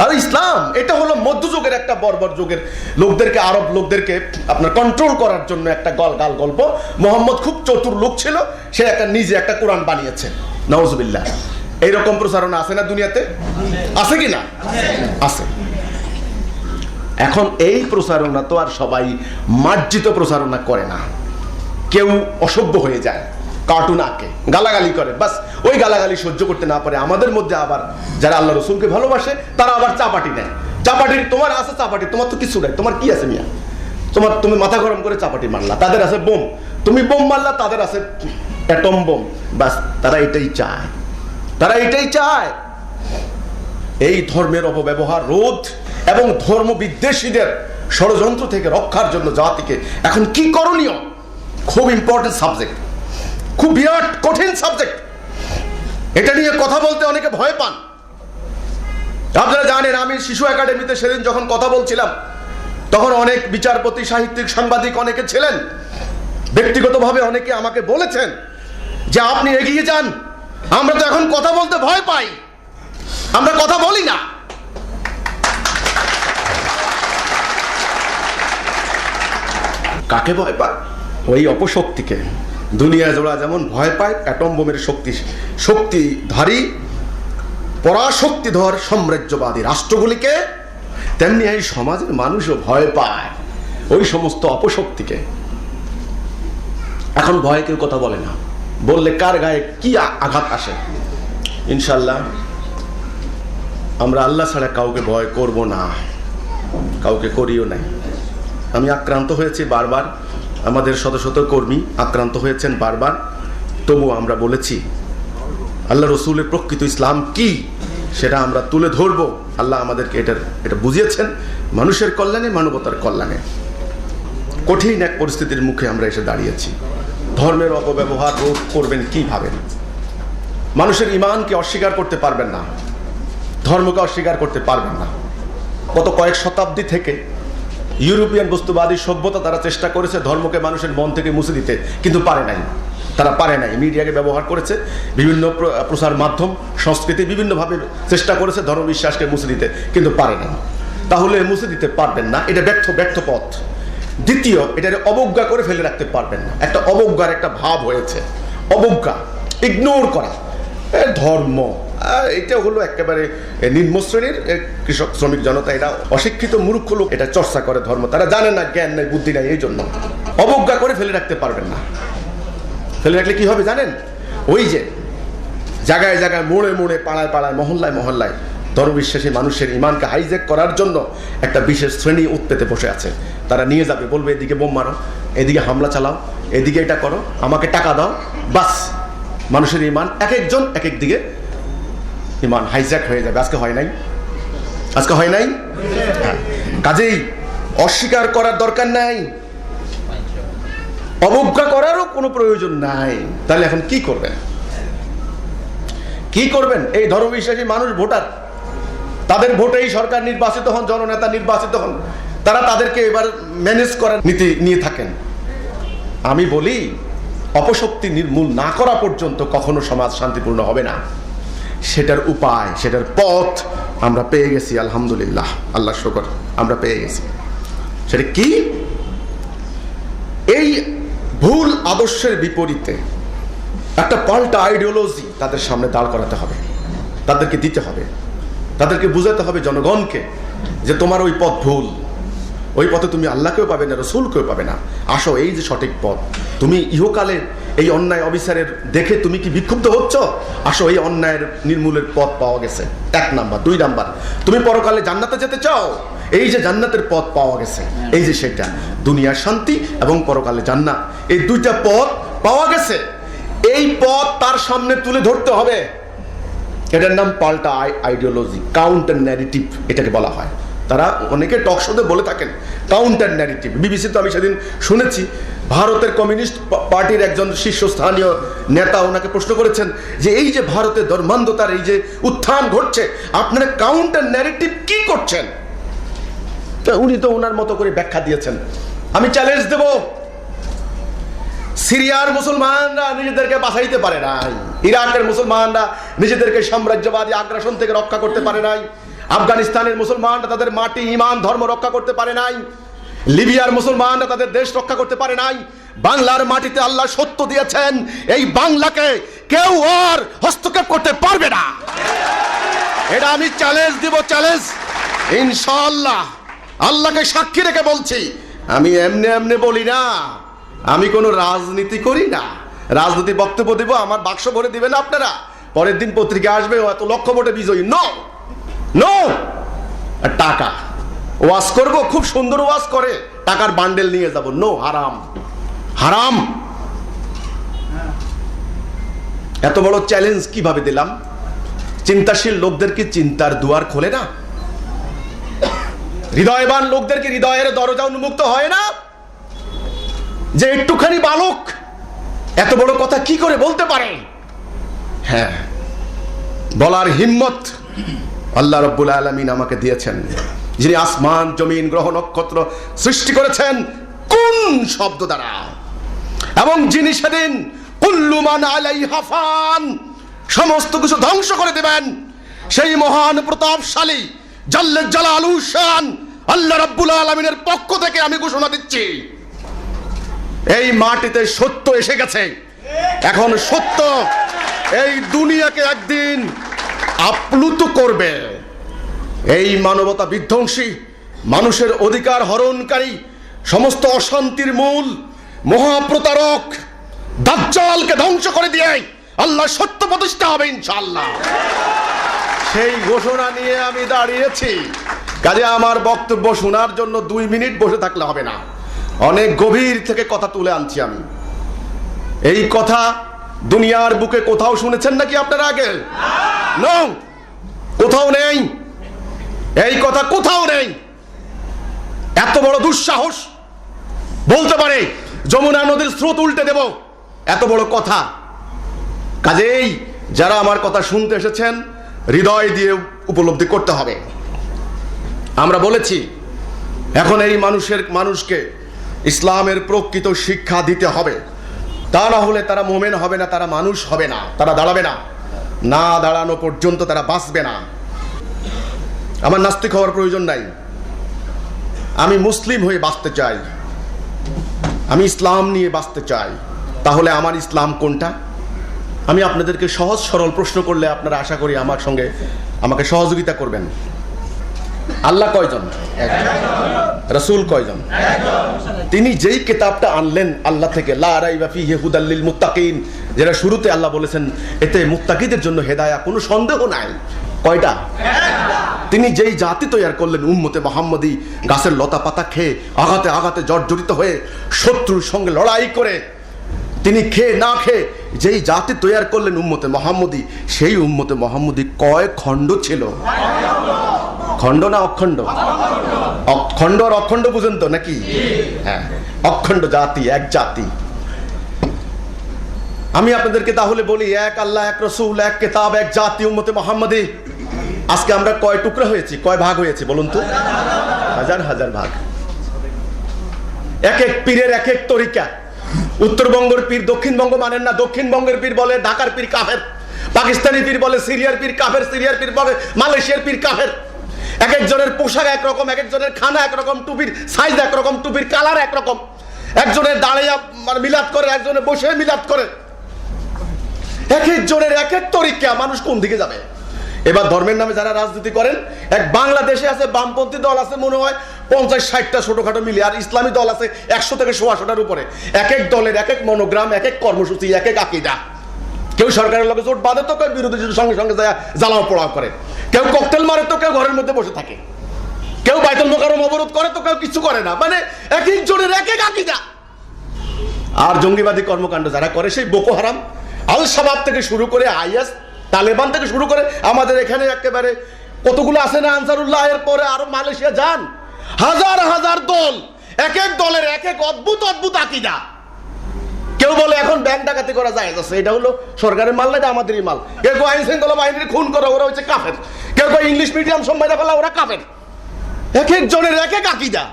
আর ইসলাম এটা হলো মধ্যযুগের একটা বর্বর যুগের লোকদেরকে, আরব লোকদেরকে আপনার কন্ট্রোল করার জন্য একটা গাল গল্প। মোহাম্মদ খুব চতুর লোক ছিল, সে একটা নিজে একটা কোরআন বানিয়েছে। নাউজুবিল্লাহ। এইরকম প্রচারণা আছে না দুনিয়াতে? আছে কি না? আছে। এখন এই প্রচারণা তো আর সবাই মার্জিত প্রচারণা করে না। কেউ অসভ্য হয়ে যায়, কার্টুন আঁকে, গালাগালি করে, বাস ওই গালাগালি সহ্য করতে না পারে আমাদের মধ্যে আবার যারা আল্লাহ রসুলকে ভালোবাসে তারা আবার চাপাটি নেয়। চাপাটি তোমার আছে, চাপাটি তোমার তো কিছু নাই, তোমার কি আছে মিয়া? তুমি মাথা গরম করে চাপাটি মারলা, তাদের আছে বোম, তুমি বোম মারলা, তাদের আছে অ্যাটম বোম। বাস তারা এটাই চায়, তারা এটাই চায়। এই ধর্মের অপব্যবহার রোধ এবং ধর্ম বিদ্বেষীদের ষড়যন্ত্র থেকে রক্ষার জন্য জাতিকে এখন কি করণীয়? খুব ইম্পর্টেন্ট সাবজেক্ট, খুব বিরাট কঠিন সাবজেক্ট। এটা নিয়ে কথা বলতে অনেকে ভয় পান। আপনারা জানেন, আমি শিশু একাডেমিতে সেদিন যখন কথা বলছিলাম তখন অনেক বিচারপতি, সাহিত্যিক, সাংবাদিক অনেকে ছিলেন। ব্যক্তিগতভাবে অনেকে আমাকে বলেছেন যে আপনি এগিয়ে যান, আমরা তো এখন কথা বলতে ভয় পাই, আমরা কথা বলি না। কাকে ভয় পায়? ওই অপশক্তিকে। দুনিয়া জোড়া যেমন ভয় পায় অ্যাটম বোমের শক্তিধারী পরাশক্তিধর সাম্রাজ্যবাদী রাষ্ট্রগুলিকে, তেমনি এই সমাজের মানুষও ভয় পায় ওই সমস্ত অপশক্তিকে। এখন ভয় কেউ কথা বলে না, বললে কার গায়ে কি আঘাত আসে। ইনশাল্লাহ আমরা আল্লাহ ছাড়া কাউকে ভয় করব না, কাউকে করিও নাই। আমি আক্রান্ত হয়েছি বারবার, আমাদের শত শত কর্মী আক্রান্ত হয়েছেন বারবার, তবু আমরা বলেছি আল্লাহ রসুলের প্রকৃত ইসলাম কি সেটা আমরা তুলে ধরবো। আল্লাহ আমাদেরকে এটা বুঝিয়েছেন মানুষের কল্যাণে, মানবতার কল্যাণে। কঠিন এক পরিস্থিতির মুখে আমরা এসে দাঁড়িয়েছি। ধর্মের অপব্যবহার রোধ করবেন কিভাবে? মানুষের ঈমানকে অস্বীকার করতে পারবেন না, ধর্মকে অস্বীকার করতে পারবেন না। গত কয়েক শতাব্দী থেকে ইউরোপিয়ান বস্তুবাদী সভ্যতা তারা চেষ্টা করেছে ধর্মকে মানুষের মন থেকে মুছে দিতে, কিন্তু পারে নাই। তারা পারে নাই। মিডিয়াকে ব্যবহার করেছে, বিভিন্ন প্রচার মাধ্যম, সংস্কৃতি বিভিন্নভাবে চেষ্টা করেছে ধর্ম বিশ্বাসকে মুছে দিতে, কিন্তু পারে নাই। তাহলে মুছে দিতে পারবেন না, এটা ব্যর্থ পথ। দ্বিতীয়, এটাকে অবজ্ঞা করে ফেলে রাখতে পারবেন না। একটা অবজ্ঞার একটা ভাব হয়েছে, অবজ্ঞা, ইগনোর করা। ধর্ম এটা হলো একেবারে নিম্ন শ্রেণীর কৃষক শ্রমিক জনতা, এটা অশিক্ষিত মূর্খ লোক এটা চর্চা করে ধর্ম, তারা জানে না, জ্ঞান নাই, বুদ্ধি নাই, এই জন্য অবজ্ঞা করে ফেলে রাখতে পারবেন না। ফেলে রাখলে কি হবে জানেন? ওই যে জায়গায় জায়গায়, মোড়ে মোড়ে, পাড়ায় পাড়ায়, মহল্লায় মহল্লায় ধর্মবিশ্বাসী মানুষের ইমানকে হাইজ্যাক করার জন্য একটা বিশেষ শ্রেণী উৎপেতে বসে আছে। তারা নিয়ে যাবে, বলবে এদিকে বোম মারো, এদিকে হামলা চালাও, এদিকে এটা করো, আমাকে টাকা দাও। বাস মানুষের ইমান এক একজন এক এক দিকে ইমান হাইজ্যাক হয়ে যাবে। আজকে হয় নাই, আজকে হয় নাই। কাজেই অস্বীকার করার দরকার নাই, অবজ্ঞা করারও কোনো প্রয়োজন নাই। তাহলে এখন কি করবেন? কি করবেন? এই ধর্মবিশ্বাসী মানুষ ভোটার, তাদের ভোটেই সরকার নির্বাচিত হন, জননেতা নির্বাচিত হন, তারা তাদেরকে এবার ম্যানেজ করার নীতি নিয়ে থাকেন। আমি বলি অপশক্তি নির্মূল না করা পর্যন্ত কখনো সমাজ শান্তিপূর্ণ হবে না। সেটার উপায়, সেটার পথ আমরা পেয়ে গেছি, আলহামদুলিল্লাহ, আল্লাহ শুকর, আমরা পেয়ে গেছি। সেটা কি? এই ভুল আদর্শের বিপরীতে একটা পাল্টা আইডিওলজি তাদের সামনে দাঁড় করাতে হবে, তাদেরকে দিতে হবে, তাদেরকে বুঝাতে হবে জনগণকে যে তোমার ওই পথ ভুল, ওই পথে তুমি আল্লাহকেও পাবে না, রসুলকেও পাবে না। আসো, এই যে সঠিক পথ। তুমি ইহকালে এই অন্যায় অবিচারের দেখে তুমি কি বিক্ষুব্ধ হচ্ছ? আসো, এই অন্যায়ের নির্মূলের পথ পাওয়া গেছে। 1 নাম্বার। 2 নাম্বার, তুমি পরকালে জান্নাতে যেতে চাও, এই যে জান্নাতের পথ পাওয়া গেছে, এই যে সেটা দুনিয়ার শান্তি এবং পরকালে জান্নাত, এই দুইটা পথ পাওয়া গেছে। এই পথ তার সামনে তুলে ধরতে হবে। এটার নাম পাল্টা আইডিওলজি, কাউন্টার ন্যারেটিভ এটাকে বলা হয়। তারা অনেকে টক শোতে বলে থাকেন কাউন্টার ন্যারেটিভ। বিবিসি তো আমি সেদিন শুনেছি, ভারতের কমিউনিস্ট পার্টির একজন শীর্ষস্থানীয় নেতা ওনাকে প্রশ্ন করেছেন যে এই যে ভারতের ধর্মান্ধতার এই যে উত্থান ঘটছে, আপনারা কাউন্টার ন্যারেটিভ কি করছেন? উনি তো ওনার মতো করে ব্যাখ্যা দিয়েছেন। আমি চ্যালেঞ্জ দেব, সিরিয়ার মুসলমানরা নিজেদেরকে বাঁচাইতে পারে নাই, ইরাকের মুসলমানরা নিজেদেরকে সাম্রাজ্যবাদী আগ্রাসন থেকে রক্ষা করতে পারে নাই, আফগানিস্তানের মুসলমানরা তাদের মাটি, ঈমান, ধর্ম রক্ষা করতে পারে নাই, লিবিয়ার মুসলমানরা তাদের দেশ রক্ষা করতে পারে নাই। বাংলার মাটিতে আল্লাহ সত্য দিয়েছেন, এই বাংলাকে কেউ আর হস্তক্ষেপ করতে পারবে না। এটা আমি চ্যালেঞ্জ দিব, চ্যালেঞ্জ ইনশাআল্লাহ। আল্লাহকে সাক্ষী রেখে বলছি, আমি এমনি এমনি বলি না, আমি কোনো রাজনীতি করি না। রাজনীতি বক্তব্য দিব, আমার বাক্স ভরে দিবেন আপনারা, পরের দিন পত্রিকা আসবে এত লক্ষ ভোটে বিজয়ী। নো নো, টাকা ওয়াজ করব, খুব সুন্দর ওয়াজ করে, টাকার বান্ডেল নিয়ে যাব, নো, হারাম হারাম। এত বড় চ্যালেঞ্জ কিভাবে দিলাম? চিন্তাশীল লোকদেরকে চিন্তার দুয়ার খোলে না, হৃদয়বান লোকদেরকে হৃদয়ের দরজা উন্মুক্ত হয় না। যে একটুখানি বালক এত বড় কথা কি করে বলতে পারে? হ্যাঁ, বলার হিম্মত আল্লাহ রাব্বুল আলামিন আমাকে দিয়েছেন, যিনি আসমান, জমিন, গ্রহ, নক্ষত্র সৃষ্টি করেছেন কোন শব্দ দ্বারা, এবং যিনি সেদিন কুল্লু মান আলাইহা ফান, সমস্ত কিছু ধ্বংস করে দেবেন, সেই মহান প্রতাপশালী জাল্লে জালালু শান আল্লাহ রাব্বুল আলামিনের পক্ষ থেকে আমি ঘোষণা দিচ্ছি, এই মাটিতে সত্য এসে গেছে। এখন সত্য এই দুনিয়াকে একদিন আপ্লুত করবে। এই মানবতা বিধ্বংসী, মানুষের অধিকার হরণকারী, সমস্ত অশান্তির মূল মহাপ্রতারক দাজ্জালকে ধ্বংস করে দিয়ে আল্লাহ সত্য প্রতিষ্ঠা হবে ইনশাআল্লাহ। সেই ঘোষণা নিয়ে আমি দাঁড়িয়েছি। কাজে আমার বক্তব্য শোনার জন্য 2 মিনিট বসে থাকলে হবে না, অনেক গভীর থেকে কথা তুলে আনছি আমি। এই কথা দুনিয়ার বুকে কোথাও শুনেছেন নাকি আপনারা আগে? না, কোথাও নেই, এই কথা কোথাও নেই। এত বড় দুঃসাহস বলতে পারে যমুনা নদীর স্রোত উল্টে দেব, এত বড় কথা। কাজেই যারা আমার কথা শুনতে এসেছেন হৃদয় দিয়ে উপলব্ধি করতে হবে। আমরা বলেছি এখন এই মানুষকে ইসলামের প্রকৃত শিক্ষা দিতে হবে, তা না হলে তারা মোমেন হবে না, তারা মানুষ হবে না, তারা দাঁড়াবে না, না দাঁড়ানো পর্যন্ত তারা বাঁচবে না। আমার নাস্তিক হওয়ার প্রয়োজন নাই, আমি মুসলিম হয়ে বাঁচতে চাই, আমি ইসলাম নিয়ে বাঁচতে চাই। তাহলে আমার ইসলাম কোনটা? আমি আপনাদেরকে সহজ সরল প্রশ্ন করলে আপনারা আশা করি আমার সঙ্গে আমাকে সহযোগিতা করবেন। আল্লাহ কয়জন? রাসূল কয়জন? তিনি যেই কিতাবটা আনলেন আল্লাহ থেকে, লা রাইবা ফিহি হুদাল লিল মুত্তাকিন, যেটা শুরুতে আল্লাহ বলেছেন এতে মুত্তাকিদের জন্য হেদায়েত, কোনো সন্দেহ নাই। কয়টা? তিনি যেই জাতি তৈরি করলেন উম্মতে মুহাম্মদী, গাছের লতা পাতা খেয়ে আঘাতে আঘাতে জর্জরিত হয়ে শত্রুর সঙ্গে লড়াই করে তিনি খেয়ে না খেয়ে যেই জাতি তৈরি করলেন উম্মতে মুহাম্মদী, সেই উম্মতে মুহাম্মদী কয় খণ্ড ছিল? খণ্ড না অখণ্ড? অখণ্ড আর অখণ্ড বুঝেন তো নাকি? হ্যাঁ, অখণ্ড জাতি, এক জাতি। আমি আপনাদেরকে তাহলে বলি, এক আল্লাহ, এক রসুল, এক কিতাব, এক জাতি, উম্মতে মুহাম্মদী। আজকে আমরা কয় টুকরা হয়েছি, কয় ভাগ হয়েছি বলুন তো? হাজার হাজার ভাগ। এক এক পীরের এক এক তরিকা। উত্তরবঙ্গের পীর দক্ষিণবঙ্গ মানেন না, দক্ষিণবঙ্গের পীর বলে ঢাকার পীর কাফের, পাকিস্তানি পীর বলে সিরিয়ার পীর কাফের, সিরিয়ার পীর বলে মালয়েশিয়ার পীর কাফের। এক একজনের পোশাক একরকম, এক একজনের খানা একরকম, টুপির সাইজ একরকম, টুপির কালার একরকম, একজনের দাঁড়িয়ে মিলাদ করে, একজনের বসে মিলাদ করে, এক একজনের এক এক তরিকা। মানুষ কোন দিকে যাবে? এবার ধর্মের নামে যারা রাজনীতি করেন, এক বাংলাদেশে আছে বামপন্থী দল আছে মনে হয় 50-60টা ছোটখাটো মিলে, আর ইসলামী দল আছে 100 থেকে 100টার উপরে। এক এক দলের এক এক মনোগ্রাম, এক এক কর্মসূচি, এক এক আকীদা। কেউ সরকারের লোকে জোট বাঁধে তো, কেউ বিরোধী সঙ্গে সঙ্গে যায় জ্বালাও পোড়াও করে, কেউ ককটেল মারে তো, কেউ ঘরের মধ্যে বসে থাকে, কেউ বাইতুল মোকাররম অবরোধ করে তো কেউ কিছু করে না, মানে এক একজনের এক এক আকীদা। আর জঙ্গিবাদী কর্মকাণ্ড যারা করে, সেই বোকো হারাম, আল শাবাব থেকে শুরু করে আইএস, তালেবান থেকে শুরু করে আমাদের এখানে একেবারে কতগুলো আছে না, আনসারুল্লাহ, এর পরে আরো মালয়েশিয়া যান, হাজার হাজার দল, এক এক দলের এক এক অদ্ভুত অদ্ভুত আকীদা। কেউ বলে এখন ব্যাংক ডাকাতি করা যায় আছে, এটা হলো সরকারের মাল না, এটা আমাদেরই মাল। কেউ কেউ আইন শৃঙ্খলা বাহিনীর খুন করে, ওরা হচ্ছে কাফের। কেউ কেউ ইংলিশ মিডিয়াম সম্মাইনা ফেলা, ওরা কাফের। এক এক জনের এক এক আকীদা।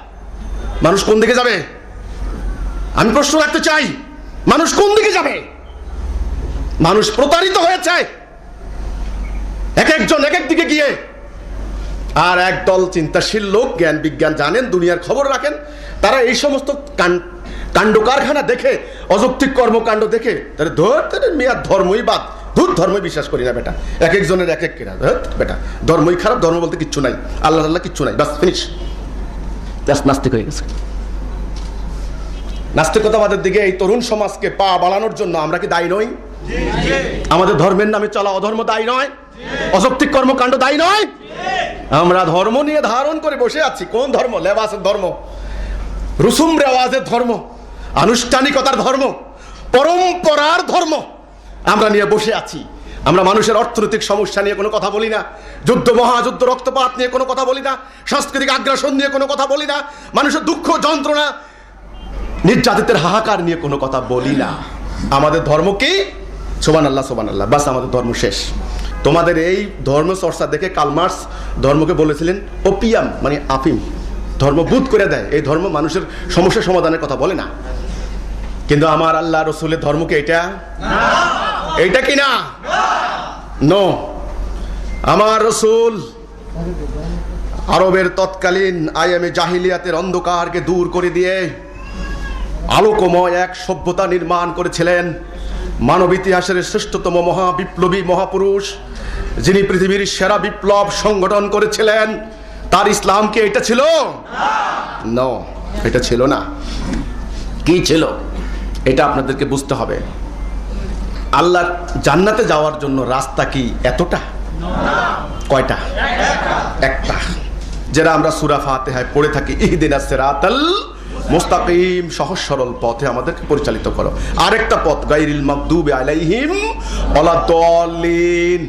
মানুষ কোন দিকে যাবে? আমি প্রশ্ন রাখতে চাই, মানুষ কোন দিকে যাবে? মানুষ প্রতারিত হয়েছে এক একজন এক এক দিকে গিয়ে। আর একদল চিন্তাশীল লোক, জ্ঞান বিজ্ঞান জানেন, দুনিয়ার খবর রাখেন, তারা এই সমস্ত কাণ্ড কারখানা দেখে, অযৌক্তিক কর্মকাণ্ড দেখে তারা ধরতে মেয়াদ ধর্মই বাদ, ধর্মই বিশ্বাস করি না বেটা। এক একজনের এক এক কিনা বেটা, ধর্মই খারাপ, ধর্ম বলতে কিচ্ছু নাই, আল্লাহ আল্লাহ কিচ্ছু নাই, বাস ফিনিশ। নাস্তিক হয়ে গেছে। নাস্তিকতাবাদের দিকে এই তরুণ সমাজকে পা বাড়ানোর জন্য আমরা কি দায়ী নই? আমাদের ধর্মের নামে চলা অধর্ম দায়ী নয়? অযৌক্তিক কর্মকাণ্ড দায়ী নয়? আমরা ধর্ম নিয়ে ধারণ করে বসে আছি। কোন ধর্ম? লেবাসের ধর্ম, রুসুম রেওয়াজের ধর্ম, আনুষ্ঠানিকতার ধর্ম, পরম্পরার ধর্ম আমরা নিয়ে বসে আছি। আমরা মানুষের অর্থনৈতিক সমস্যা নিয়ে কোনো কথা বলি না, যুদ্ধ মহাযুদ্ধ রক্তপাত নিয়ে কোনো কথা বলি না, সাংস্কৃতিক আগ্রাসন নিয়ে কোনো কথা বলি না, মানুষের দুঃখ যন্ত্রণা নির্যাতিতের হাহাকার নিয়ে কোনো কথা বলি না। আমাদের ধর্ম কি? সুবহানাল্লাহ সুবহানাল্লাহ, বাস আমাদের ধর্ম শেষ। তোমাদের এই ধর্ম চর্চা দেখে কার্ল মার্কস ধর্মকে বলেছিলেন ওপিয়াম, মানে আফিম, ধর্ম বুধ করে দেয়। এই ধর্ম মানুষের সমস্যা সমাধানের কথা বলে না। কিন্তু আমার আল্লাহ রসুলের ধর্মকে এটা এইটা কি না? নো। আমার রসুল আরবের তৎকালীন আইএমএ জাহিলিয়াতের অন্ধকারকে দূর করে দিয়ে আলোকময় এক সভ্যতা নির্মাণ করেছিলেন। মানব ইতিহাসের শ্রেষ্ঠতম মহাবিপ্লবী মহাপুরুষ, যিনি পৃথিবীর সেরা বিপ্লব সংগঠন করেছিলেন, তার ইসলাম কি এটা ছিল? নো, এটা ছিল না। কি ছিল? এটা আপনাদেরকে বুঝতে হবে। আল্লাহ জান্নাতে যাওয়ার জন্য রাস্তা কি এতটা? কয়টা? একটা, যেটা আমরা সূরা ফাতিহায় পড়ে থাকি, ইহদিনাস সিরাতাল মুস্তাকিম, সহজ সরল পথে আমাদেরকে পরিচালিত করো। আরেকটা পথ, গায়রিল মাগদুবি আলাইহিম ওয়ালাদ-দাল্লিন,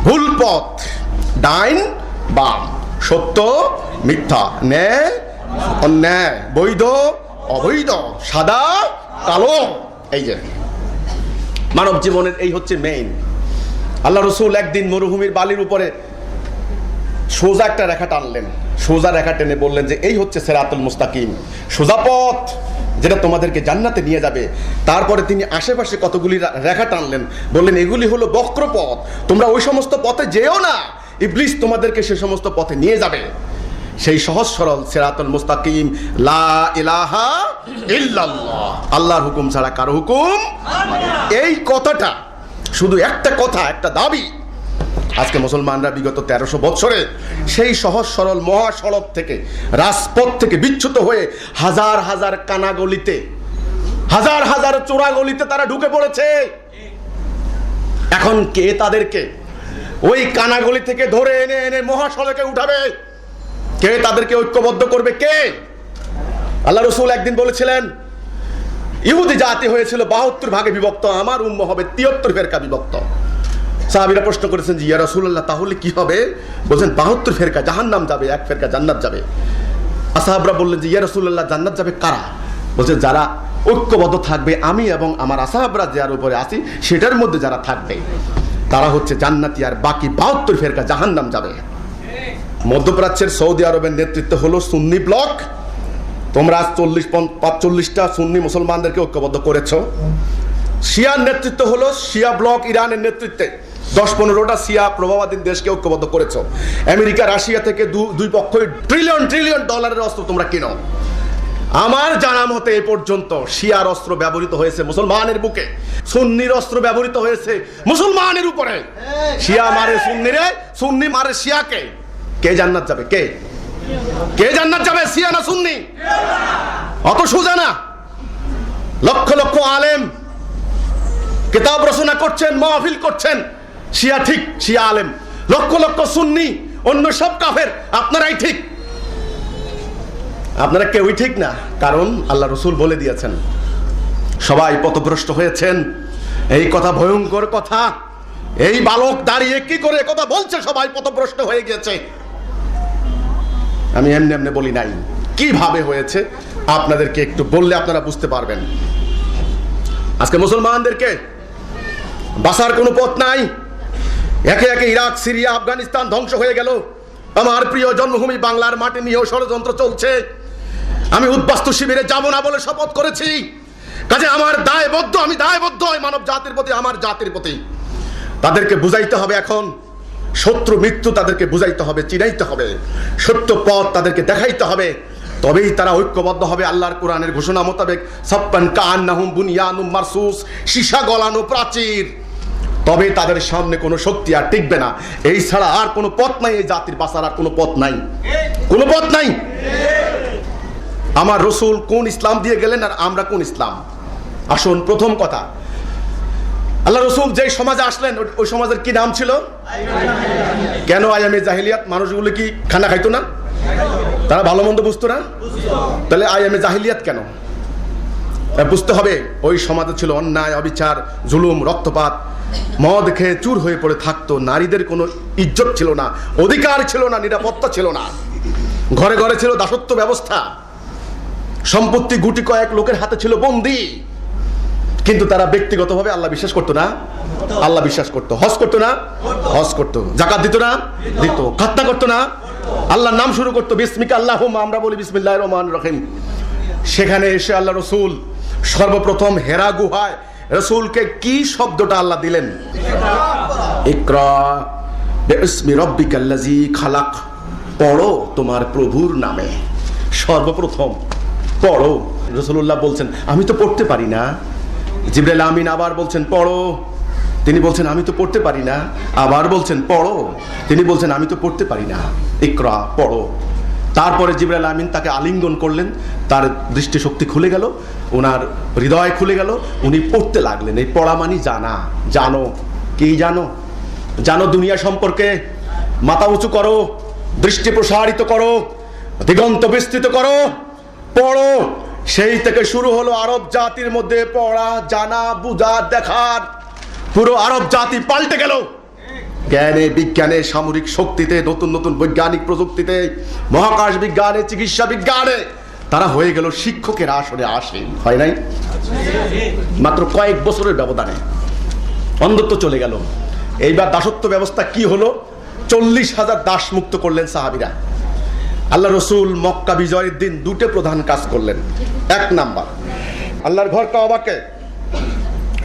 ভুল পথ, ডাইন বাম, সত্য মিথ্যা, ন্যায় অন্যায়, বৈধ অবৈধ, সাদা কালো। এই যে মানব জীবনের এই হচ্ছে মেইন। আল্লাহ রসুল একদিন মরুভূমির বালির উপরে সোজা একটা রেখা টানলেন, সোজা রেখা টেনে বললেন যে এই হচ্ছে সিরাতুল মুস্তাকিম, সোজা পথ যেটা তোমাদেরকে জান্নাতে নিয়ে যাবে। তারপরে তিনি আশেপাশে কতগুলি রেখা টানলেন, বললেন এগুলি হলো বক্র পথ, তোমরা ওই সমস্ত পথে যেও না, ইবলিস তোমাদেরকে সে সমস্ত পথে নিয়ে যাবে। সেই সহজ সরল সিরাতুল মুস্তাকিম, লা ইলাহা ইল্লাল্লাহ, আল্লাহর হুকুম ছাড়া কারো হুকুম। এই কথাটা শুধু একটা কথা, একটা দাবি। আজকে মুসলমানরা বিগত 1300 বছরে সেই সহজ সরল মহাসড়ক থেকে, রাজপথ থেকে বিচ্যুত হয়ে হাজার হাজার কানাগলিতে, হাজার হাজার চোরাগলিতে তারা ঢুকে পড়েছে। এখন কে তাদেরকে ওই কানাগলি থেকে ধরে এনে এনে মহাসড়কে উঠাবে? কে তাদেরকে ঐক্যবদ্ধ করবে? কে? আল্লাহ রসুল একদিন বলেছিলেন, ইহুদি জাতি হয়েছিল 72 ভাগে বিভক্ত, আমার উম্মত হবে 73 ফেরকা বিভক্ত। সাহাবীরা প্রশ্ন করেছেন যে ইয়া রাসূলুল্লাহ, তাহলে কি হবে? বলেন 72 ফেরকা জাহান্নাম যাবে, 1 ফেরকা জান্নাত যাবে। আসহাবরা বললেন যে ইয়া রাসূলুল্লাহ, জান্নাত যাবে কারা? বলছেন যারা ঐক্যবদ্ধ থাকবে, আমি এবং আমার আসহাবরা যার উপরে আছি সেটার মধ্যে যারা থাকবে তারা হচ্ছে জান্নাতি, আর বাকি 72 ফেরকা জাহান্নাম যাবে। মধ্যপ্রাচ্যের সৌদি আরবের নেতৃত্ব হলো সুন্নি ব্লক। তোমরা 40-45টা সুন্নি মুসলমানদেরকে ঐক্যবদ্ধ করেছো। শিয়ার নেতৃত্ব হলো শিয়া ব্লক, ইরানের নেতৃত্বে 10-15টা শিয়া প্রভাবাধীন দেশকে ঐক্যবদ্ধ করেছো। আমেরিকা রাশিয়া থেকে দুই পক্ষই ট্রিলিয়ন ডলারের অস্ত্র তোমরা কিনো। আমার জানা মতে এ পর্যন্ত শিয়ার অস্ত্র ব্যবহৃত হয়েছে মুসলমানের বুকে, সুন্নির অস্ত্র ব্যবহৃত হয়েছে মুসলমানের উপরে। শিয়া মারে সুন্নিরে, সুন্নি মারে শিয়াকে। কে জান্নাত যাবে? কে কে জান্নাত যাবে? শিয়া না সুন্নি? অত সোজা না। লক্ষ লক্ষ আলেম কিতাব রচনা করছেন, মাহফিল করছেন, শিয়া ঠিক, শিয়া আলেম। লক্ষ লক্ষ সুন্নি, অন্য সব কাফের, আপনারাই ঠিক। আপনারা কেউই ঠিক না, কারণ আল্লাহ রসুল বলে দিয়েছেন সবাই পথভ্রষ্ট হয়েছেন। এই কথা ভয়ঙ্কর কথা। এই বালক দাঁড়িয়ে কি করে কথা বলছে সবাই পথভ্রষ্ট হয়ে গেছে। আমি এমনি এমনি বলি নাই, কিভাবে হয়েছে আপনাদেরকে একটু বললে আপনারা বুঝতে পারবেন। আজকে মুসলমানদেরকে বাঁচার কোনো পথ নাই। একে একে ইরাক, সিরিয়া, আফগানিস্তান ধ্বংস হয়ে গেল। আমার প্রিয় জন্মভূমি বাংলার মাটি নিয়েও ষড়যন্ত্র চলছে। আমি উদ্বাস্তু শিবিরে যাব না বলে শপথ করেছি। কাজে আমার দায়বদ্ধ, আমি দায়বদ্ধ মানব জাতির প্রতি, আমার জাতির প্রতি। তাদেরকে বুঝাইতে হবে, এখন শত্রু মৃত্যু তাদেরকে বুঝাইতে হবে, চিনাইতে হবে, সত্য পথ তাদেরকে দেখাইতে হবে। তবেই তারা ঐক্যবদ্ধ হবে আল্লাহর কোরআনের ঘোষণা মোতাবেক। সাপ্পান কান্নাহুম বুনিয়ানুম মারসুস, সীসা গলানো প্রাচীর। তবে তাদের সামনে কোনো শক্তি আর টিকবে না। এই ছাড়া আর কোনো পথ নাই, এই জাতির বাঁচার আর কোনো পথ নাই, কোনো পথ নাই। আমার রসুল কোন ইসলাম দিয়ে গেলেন আর আমরা কোন ইসলাম? আসুন, প্রথম কথা, আল্লাহ রসুল যেই সমাজে আসলেন ওই সমাজের কি নাম ছিল? কেন আয়ামে জাহিলিয়াত? মানুষগুলো কি খানা খাইতো না? তারা ভালো মন্দ বুঝতো না? তাহলে আয়ামে জাহিলিয়াত কেন? বুঝতে হবে ওই সমাজে ছিল অন্যায়, অবিচার, জুলুম, রক্তপাত, মদ খেয়ে চুর হয়ে পড়ে থাকতো। নারীদের কোনো ইজ্জত ছিল না, অধিকার ছিল না, নিরাপত্তা ছিল না। ঘরে ঘরে ছিল দাসত্ব ব্যবস্থা। সম্পত্তি গুটি কয়েক লোকের হাতে ছিল বন্দী। কিন্তু তারা ব্যক্তিগতভাবে আল্লাহ বিশ্বাস করতো না? আল্লাহ বিশ্বাস করতো। হজ করতো না? হজ করতো। যাকাত দিত না? দিত। খাতনা করতো না? আল্লাহর নাম শুরু করতো, বিসমিকা আল্লাহুম্মা, আমরা বলি বিসমিল্লাহির রহমানির রহিম। সেখানে এসে আল্লাহ রসুল সর্বপ্রথম হেরা গুহায় রসুলকে কি শব্দটা আল্লাহ দিলেন? ইকরা বিসমি রাব্বিকাল্লাযী খালাক, পড়ো তোমার প্রভুর নামে। সর্বপ্রথম পড়ো। রাসূলুল্লাহ বলছেন আমি তো পড়তে পারি না। জিবরাইল আমিন আবার বলছেন পড়ো। তিনি বলছেন আমি তো পড়তে পারি না। আবার বলছেন পড়ো। তিনি বলছেন আমি তো পড়তে পারি না। ইকরা, পড়ো। তারপরে জিবরাইল আমিন তাকে আলিঙ্গন করলেন, তার দৃষ্টিশক্তি খুলে গেল, ওনার হৃদয় খুলে গেল, উনি পড়তে লাগলেন। এই পড়া মানে জানা। জানো কি? জানো, জানো দুনিয়া সম্পর্কে। মাথা উঁচু করো, দৃষ্টি প্রসারিত করো, দিগন্ত বিস্তৃত করো, পড়ো। সেই থেকে শুরু হলো আরব জাতির মধ্যে পড়া, জানা, বুঝা, দেখার। পুরো আরব জাতি পাল্টে গেল। জ্ঞানে, বিজ্ঞানে, সামরিক শক্তিতে, নতুন নতুন বৈজ্ঞানিক প্রযুক্তিতে, মহাকাশ বিজ্ঞানে, চিকিৎসা বিজ্ঞানে তারা হয়ে গেল শিক্ষকের আসনে আসে। হয় নাই? মাত্র কয়েক বছরের ব্যবধানে অন্ধত্ব চলে গেল। এইবার দাসত্ব ব্যবস্থা কি হলো? 40,000 দাস মুক্ত করলেন সাহাবীরা। আল্লাহ রসুল মক্কা বিজয়ের দিন দুটো প্রধান কাজ করলেন। এক নাম্বার, আল্লাহর ঘর কাবাকে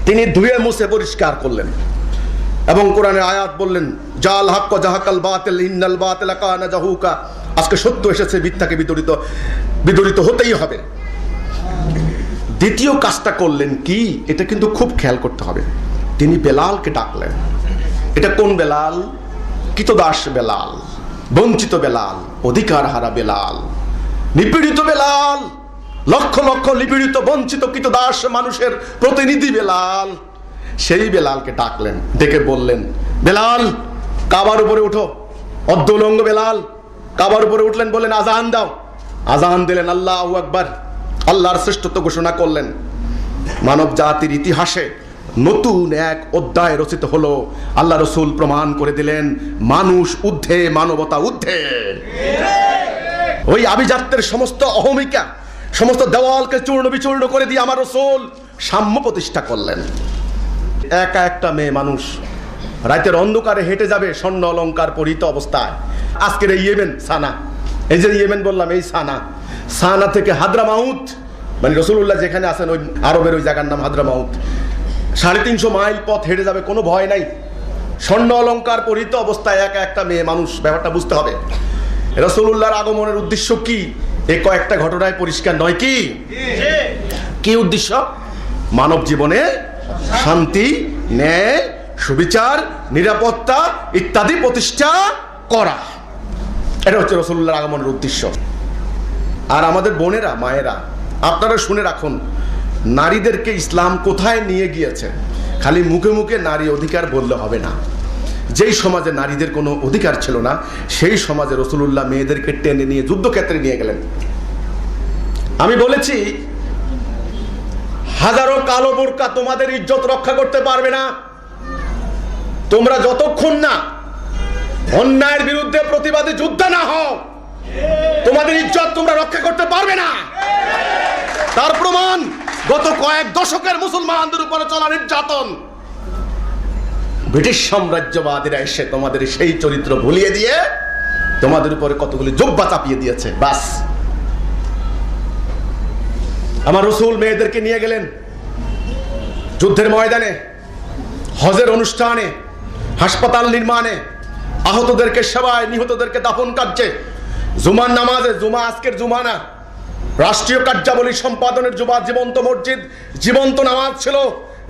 তিনি ধুয়ে মুছে পরিষ্কার করলেন এবং কোরআনের আয়াত বললেন জাল হাক্ক জাহাকাল বাতিল ইন্নাল বাতিলা কানা জাহুকা। আজকে সত্য এসেছে, মিথ্যাকে বিদরিত হতেই হবে। দ্বিতীয় কাজটা করলেন কি? এটা কিন্তু খুব খেয়াল করতে হবে। তিনি বেলালকে ডাকলেন। এটা কোন বেলাল? কৃতদাস বেলাল, বঞ্চিত বেলাল, অধিকার হারা বেলাল, নিপীড়িত বেলাল, লক্ষ লক্ষ নিপীড়িত, বঞ্চিত, কৃতদাস মানুষের প্রতিনিধি বেলাল। সেই বেলালকে ডাকলেন, ডেকে বললেন বেলাল কাবার উপরে উঠো। অর্ধউলঙ্গ বেলাল কাবার উপরে উঠলেন, বললেন আজান দাও। আজান দিলেন, আল্লাহু আকবার, আল্লাহর শ্রেষ্ঠত্ব ঘোষণা করলেন। মানব জাতির ইতিহাসে নতুন এক অধ্যায় রচিত হলো। আল্লাহ রসুল প্রমাণ করে দিলেন মানুষ ঊর্ধ্বে, মানবতা ঊর্ধ্বে। ওই আভিজাত্যের সমস্ত অহমিকা, সমস্ত দেওয়ালকে চূর্ণ বিচূর্ণ করে দিয়ে আমার রসুল সাম্য প্রতিষ্ঠা করলেন। একা একটা মেয়ে মানুষ রাতের অন্ধকারে হেঁটে যাবে স্বর্ণ অলঙ্কার পরিহিত অবস্থায়। আজকের এই ইয়েমেন সানা, এই যে ইয়েমেন বললাম, এই সানা থেকে হাদ্রামাউত, মানে রসুল্লাহ যেখানে আছেন ওই আরবের ওই জায়গার নাম হাদ্রামাউত। 350 মাইল পথ হেঁটে যাবে, কোনো ভয় নাই। স্বর্ণ অলঙ্কার পরিহিত অবস্থায় একা একটা মেয়ে মানুষ। ব্যাপারটা বুঝতে হবে। রাসূলুল্লাহর আগমনের উদ্দেশ্য কি? এই কয়েকটা ঘটনায় পরিষ্কার নয় কি? কি উদ্দেশ্য? মানব জীবনে শান্তি, ন্যায়, সুবিচার, নিরাপত্তা ইত্যাদি প্রতিষ্ঠা করা। এটা হচ্ছে রাসূলুল্লাহর আগমনের উদ্দেশ্য। আর আমাদের বোনেরা, মায়েরা, আপনারা শুনে রাখুন, নারীদেরকে ইসলাম কোথায় নিয়ে গিয়েছে? খালি মুখে মুখে নারী অধিকার বললে হবে না। যেই সমাজে নারীদের কোনো অধিকার ছিল না, সেই সমাজে রাসূলুল্লাহ মেয়েদেরকে টেনে নিয়ে যুদ্ধক্ষেত্রে নিয়ে গেলেন। আমি বলেছি হাজারো কালো বোরকা তোমাদের ইজ্জত রক্ষা করতে পারবে না। তোমরা যতক্ষণ না অন্যায়ের বিরুদ্ধে প্রতিবাদী যোদ্ধা না হও, তোমাদের ইজ্জত তোমরা রক্ষা করতে পারবে না। তার প্রমাণ গত কয়েক দশকের মুসলমানদের উপরে চলা নির্যাতন। ব্রিটিশ সাম্রাজ্যবাদীরা এসে তোমাদের সেই চরিত্র ভুলিয়ে দিয়ে তোমাদের উপরে কতগুলি জুব্বা চাপিয়ে দিয়েছে। বাস, আমার রাসূল মেয়েদেরকে নিয়ে গেলেন যুদ্ধের ময়দানে, হজের অনুষ্ঠানে, হাসপাতাল নির্মাণে, আহতদেরকে সেবায়, নিহতদেরকে দাফন কার্যে, জুমার নামাজে, জুমা আজকের জুমা না, রাষ্ট্রীয় কার্যাবলী সম্পাদনের জুমা, জীবন্ত মসজিদ, জীবন্ত নামাজ ছিল,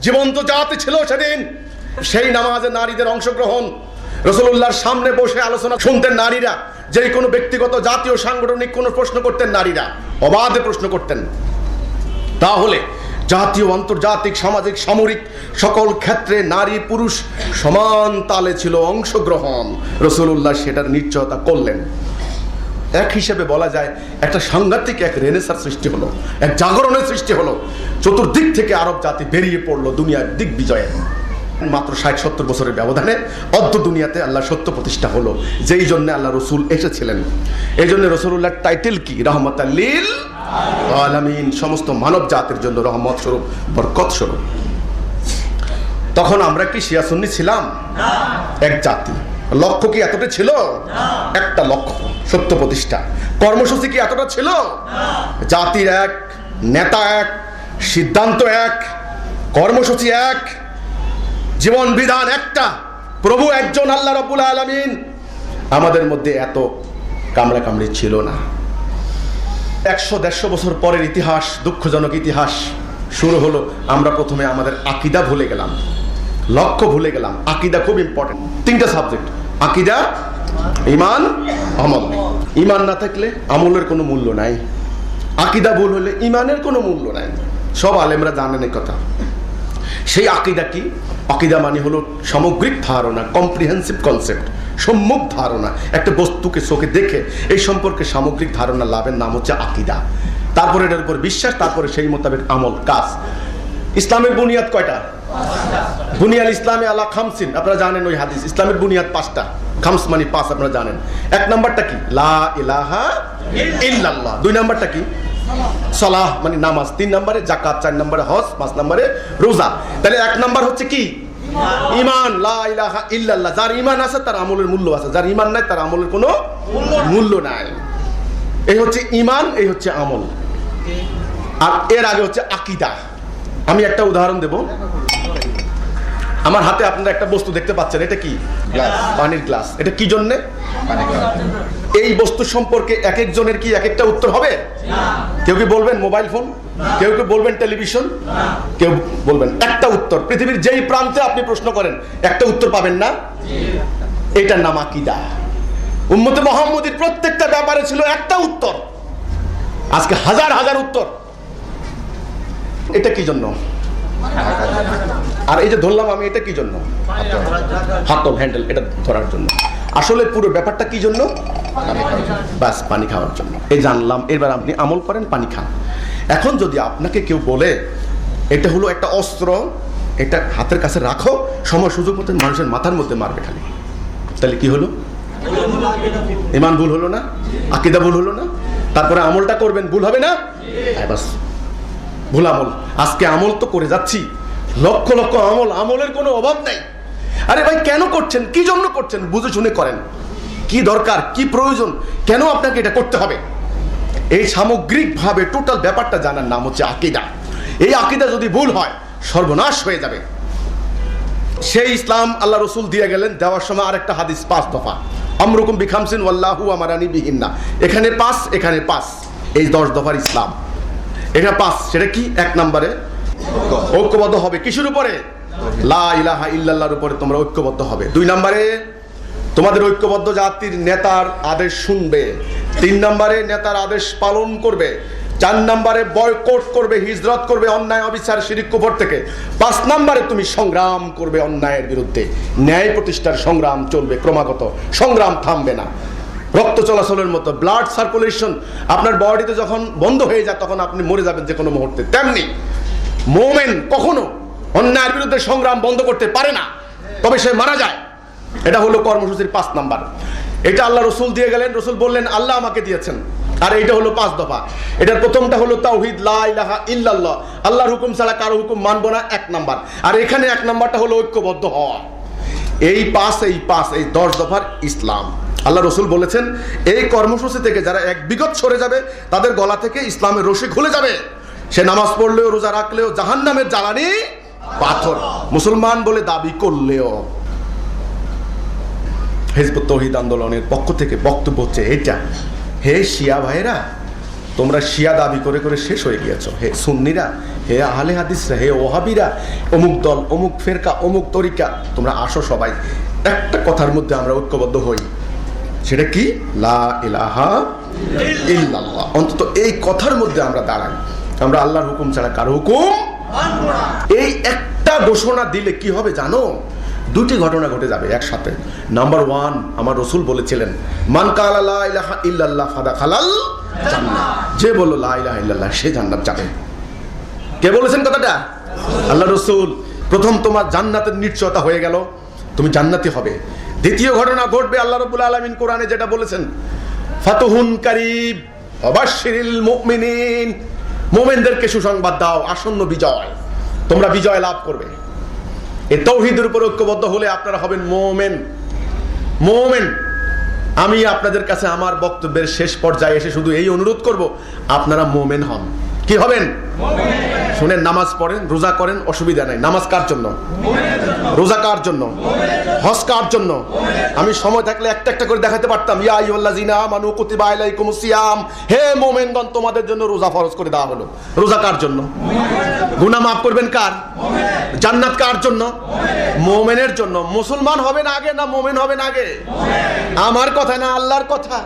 জীবন্ত জাতি ছিল সেদিন। সেই নামাজে নারীদের অংশগ্রহণ, রাসূলুল্লাহর সামনে বসে আলোচনা শুনতেন নারীরা। যে কোনো ব্যক্তিগত জাতীয় সাংগঠনিক কোনো প্রশ্ন করতেন নারীরা, অবাধে প্রশ্ন করতেন। তাহলে জাতীয়, আন্তর্জাতিক, সামাজিক, সামরিক সকল ক্ষেত্রে নারী পুরুষ সমান তালে ছিল অংশগ্রহণ। রাসূলুল্লাহ সেটার নিশ্চয়তা করলেন। এক হিসেবে বলা যায় একটা সাংঘাতিক এক রেনেসার সৃষ্টি হলো, এক জাগরণের সৃষ্টি হলো। চতুর্দিক থেকে আরব জাতি বেরিয়ে পড়লো দুনিয়ার দিগ্বিজয়ে। মাত্র ৬০-৭০ বছরের ব্যবধানে অর্ধ দুনিয়াতে আল্লাহ সত্য প্রতিষ্ঠা হলো, যেই জন্য আল্লাহ রসুল এসেছিলেন। এই জন্য রসুলুল্লাহর টাইটেল কি? রহমতাল লিল আলামিন, সমস্ত মানব জাতির জন্য রহমত স্বরূপ, বরকত স্বরূপ। তখন আমরা কি শিয়া সুন্নি ছিলাম? এক জাতি। লক্ষ্য কি এতটা ছিল? একটা লক্ষ্য, সত্য প্রতিষ্ঠা। কর্মসূচি কি এতটা ছিল? জাতির এক, নেতা এক, সিদ্ধান্ত এক, কর্মসূচি এক, জীবন বিধান একটা, প্রভু একজন আল্লাহ রাব্বুল আলামিন। আমাদের মধ্যে এত কামড়া কামড়ি ছিল না। ১০০-১৫০ বছর পরের ইতিহাস, দুঃখজনক ইতিহাস শুরু হলো। আমরা প্রথমে আমাদের আকীদা ভুলে গেলাম, লক্ষ্য ভুলে গেলাম। আকীদা খুব ইম্পর্টেন্ট। 3টা সাবজেক্ট: আকীদা, ঈমান, আমল। ঈমান না থাকলে আমলের কোনো মূল্য নাই। আকীদা ভুল হলে ঈমানের কোনো মূল্য নাই। সব আলেমরা জানেন এই কথা। সেই আকীদা কি? আকীদা মানে হলো সামগ্রিক ধারণা, কম্প্রিহেন্সিভ কনসেপ্ট, সম্যক ধারণা। একটা বস্তুকে চোখে দেখে এই সম্পর্কে সামগ্রিক ধারণা লাভের নাম হচ্ছে আকীদা। তারপরে এটার উপর বিশ্বাস, তারপরে সেই মোতাবেক আমল, কাজ। ইসলামের বুনিয়াদ কয়টা? বুনিয়াল ইসলামে আলা খামসিন, আপনারা জানেন ওই হাদিস। ইসলামের বুনিয়াদ 5টা। খামস মানে 5, আপনারা জানেন। 1 নাম্বারটা কি? লা ইলাহা ইল্লাল্লাহ। 2 নাম্বারটা কি? সালাহ মানে নামাজ। 3 নম্বরে যাকাত, 4 নম্বরে হজ, 5 নম্বরে রোজা। তাহলে 1 নাম্বার হচ্ছে কি? ঈমান, লা ইলাহা ইল্লাল্লাহ। যার ঈমান আছে তার আমলের মূল্য আছে, যার ঈমান নাই তার আমলের কোনো মূল্য নাই। এই হচ্ছে ঈমান, এই হচ্ছে আমল। আর এর আগে হচ্ছে আকীদা। আমি একটা উদাহরণ দেব। আমার হাতে আপনারা একটা বস্তু দেখতে পাচ্ছেন, এটা কি? গ্লাস, পানির গ্লাস। এটা কি জন্য? এই বস্তু সম্পর্কে এক একজনের কি এক একটা উত্তর হবে? কেউ কি বলবেন মোবাইল ফোন, কেউ কি বলবেন টেলিভিশন, কেউ বলবেন একটা উত্তর। পৃথিবীর যেই প্রান্তে আপনি প্রশ্ন করেন একটা উত্তর পাবেন না। এটার নাম আকীদা। উম্মতে মুহাম্মদীর প্রত্যেকটা ব্যাপারে ছিল একটা উত্তর, আজকে হাজার হাজার উত্তর। এটা কি জন্য? আর এই যে ধরলাম আমি, এটা কি জন্য? হাতল, হ্যান্ডেল, এটা ধরার জন্য। আসলে পুরো ব্যাপারটা কি জন্য? বাস, পানি খাওয়ার জন্য। এই জানলাম। এবার আপনি আমল করেন, পানি খান। এখন যদি আপনাকে কেউ বলে এটা হলো একটা অস্ত্র, এটা হাতের কাছে রাখো, সময় সুযোগ মতো মানুষের মাথার মধ্যে মারবে খালি, তাহলে কি হলো? ঈমান ভুল হলো না? আকীদা ভুল হলো না? তারপরে আমলটা করবেন, ভুল হবে না? বাস, ভুল আমল। আজকে আমল তো করে যাচ্ছি, লক্ষ লক্ষ আমল, আমলের কোনো অভাব নাই। আরে ভাই, কেন করছেন? কি জন্য করছেন? বুঝে শুনে করেন। কি দরকার, কি প্রয়োজন, কেন আপনাকে এটা করতে হবে? এই সামগ্রিকভাবে টোটাল ব্যাপারটা জানার নাম হচ্ছে আকীদা। এই আকীদা যদি ভুল হয় সর্বনাশ হয়ে যাবে। সেই ইসলাম আল্লাহ রসুল দিয়ে গেলেন। দেওয়ার সময় আরেকটা হাদিস, 5 দফা। আমরুকুম বিখামসিন ওয়াল্লাহু আমারানি বিহিন্না। এখানে 5, এখানে 5, এই 10 দফার ইসলাম। এটা 5। সেটা কি? 1 নম্বরে ঐক্যবদ্ধ হবে। কিসের উপরে? লা ইলাহা ইল্লাল্লাহর উপরে তোমরা ঐক্যবদ্ধ হবে। 2 নম্বরে তোমাদের ঐক্যবদ্ধ জাতির নেতার আদেশ শুনবে। 3 নম্বরে নেতার আদেশ পালন করবে। 4 নম্বরে বয়কট করবে, হিজরত করবে অন্যায়, অবিচার, শিরক, কুফর থেকে। 5 নম্বরে তুমি সংগ্রাম করবে অন্যায়ের বিরুদ্ধে। ন্যায় প্রতিষ্ঠার সংগ্রাম চলবে ক্রমাগত, সংগ্রাম থামবে না। রক্ত চলাচলের মতো, ব্লাড সার্কুলেশন আপনার বডিতে যখন বন্ধ হয়ে যায় তখন আপনি মরে যাবেন যে কোনো মুহূর্তে। তেমনি মোমেন কখনো অন্যায়ের বিরুদ্ধে সংগ্রাম বন্ধ করতে পারে না, তবে সে মারা যায়। এটা হলো কর্মসূচির 5 নাম্বার। এটা আল্লাহ রসুল দিয়ে গেলেন, রসুল বললেন আল্লাহ আমাকে দিয়েছেন। আর এইটা হলো 5 দফা। এটার প্রথমটা হলো তাওহীদ, লা ইলাহা ইল্লাল্লাহ, আল্লাহর হুকুম ছাড়া কারো হুকুম মানবো না, 1 নাম্বার। আর এখানে 1 নাম্বারটা হলো ঐক্যবদ্ধ হওয়া। এই 10 দফার ইসলাম। আল্লাহ রসুল বলেছেন এই কর্মসূচি থেকে যারা এক বিগত সরে যাবে তাদের গলা থেকে ইসলামের রশি খুলে যাবে। সে নামাজ পড়লেও রোজা রাখলেও জাহান্নামের জ্বালানি পাথর, মুসলমান বলে দাবি করলেও। হিজবুত তৌহিদ আন্দোলনের পক্ষ থেকে বক্তব্য হচ্ছে এটা, হে শিয়া ভাইরা, তোমরা শিয়া দাবি করে করে শেষ হয়ে গিয়েছো। হে সুন্নিরা, হে আহলে হাদিসরা, হে ওহাবিরা, অমুক দল, অমুক ফেরকা, অমুক তরিকা, তোমরা আসো সবাই একটা কথার মধ্যে আমরা ঐক্যবদ্ধ হই। সেটা কি? লা ইলাহা ইল্লাল্লাহ। অন্তত এই কথার মধ্যে আমরা দাঁড়াই, আমরা আল্লাহর হুকুম ছাড়া কারো হুকুম মানব না। এই একটা ঘোষণা দিলে কি হবে জানো? 2টি ঘটনা ঘটে যাবে একসাথে। নাম্বার 1, আমার রসুল বলেছিলেন মান কালা লা ইলাহা ইল্লাল্লাহ ফাদাখালাল জান্নাহ, যে বলল লা ইলাহা ইল্লাল্লাহ সে জান্নাত যাবে। কে বলেছেন কথাটা? আল্লাহ রসুল। প্রথম তোমার জান্নাতের নিশ্চয়তা হয়ে গেল, তুমি জান্নাতি হবে। দ্বিতীয় ঘটনা ঘটবে, আল্লাহ রাব্বুল আলামিন কোরআনে যেটা বলেছেন ফাতুহুন কারীব ওয়াবাশশিরিল মুমিনিন, মুমিনদেরকে সুসংবাদ দাও আসন্ন বিজয়, তোমরা বিজয় লাভ করবে। এই তাওহীদের উপর ঐক্যবদ্ধ হলে আপনারা হবেন মুমিন। মুমিন। আমি আপনাদের কাছে আমার বক্তব্যের শেষ পর্যায়ে এসে শুধু এই অনুরোধ করব, আপনারা মুমিন হন। কি হবেন? শুনেন, নামাজ পড়েন, রোজা করেন, অসুবিধা নাই। নামাজ কার জন্য? রোজা কার জন্য? হজ কার জন্য? আমি সময় থাকলে একটা একটা করে দেখাতে পারতাম। ইয়া আইয়ুহাল্লাযীনা আমানু কুতিবা আলাইকুমুস সিয়াম, হে মুমিনগণ তোমাদের জন্য রোজা ফরজ করে দেওয়া হলো। রোজা কার জন্য? গুনাহ মাফ করবেন কার? জান্নাত কার জন্য? মুমিনের জন্য। মুসলমান হবেন আগে না মুমিন হবেন আগে? আমার কথা না, আল্লাহর কথা।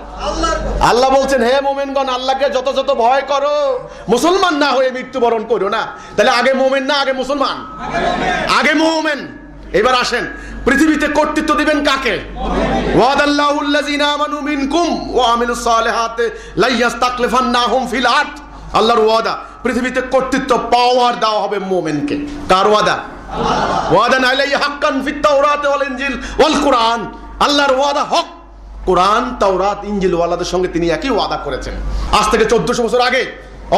আল্লাহ বলছেন হে মুমিনগণ আল্লাহকে যথাযথ ভয় করো, মুসলমান না হয়ে মৃত্যুবরণ করো না। তাহলে আগে মুমিন না আগে মুসলমান? আগে মুমিন। এবার আসেন, পৃথিবীতে কর্তৃত্ব দিবেন কাকে? ওয়াদাল্লাহুল্লাযীনা আমানু মিনকুম ওয়া আমিলুস সালিহাতি লা ইয়াস্তাকলিফান্নাহুম ফিল আরদ। আল্লাহর ওয়াদা, পৃথিবীতে কর্তৃত্ব পাওয়ার দেওয়া হবে মুমিনকে। কার ওয়াদা? ওয়াদান আলাইহি হাক্কান ফিত তাওরাত ওয়াল ইনজিল ওয়াল কুরআন। আল্লাহর ওয়াদা হক। কোরআন, তাওরাত, ইনজিল ওয়ালাদের সঙ্গে তিনি একই ওয়াদা করেছেন। আজ থেকে 1400 বছর আগে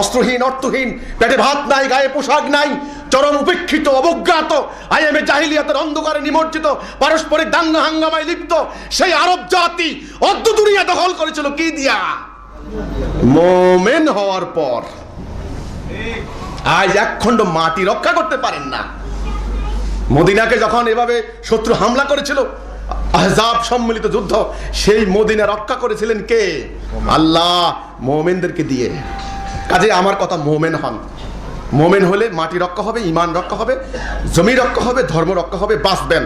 অস্ত্রহীন, অর্থহীন, পেটে ভাত নাই, গায়ে পোশাক নাই, চরম উপেক্ষিত, অবজ্ঞাত, আইএমএ জাহিলিয়াতের অন্ধকারে নিমজ্জিত, পারস্পরিক দাঙ্গা হাঙ্গামায় লিপ্ত সেই আরব জাতি অর্ধ দুনিয়া দখল করেছিল কি দিয়া? মুমিন হওয়ার পর। আজ এক খণ্ড মাটি রক্ষা করতে পারেন না। মদিনাকে যখন এভাবে শত্রু হামলা করেছিল, আহজাব সম্মিলিত যুদ্ধ, সেই মদিনা রক্ষা করেছিলেন কে? আল্লাহ, মুমিনদেরকে দিয়ে। কাজে আমার কথা, মুমিন হন। মুমিন হলে মাটি রক্ষা হবে, ঈমান রক্ষা হবে, জমি রক্ষা হবে, ধর্ম রক্ষা হবে, বাঁচবেন।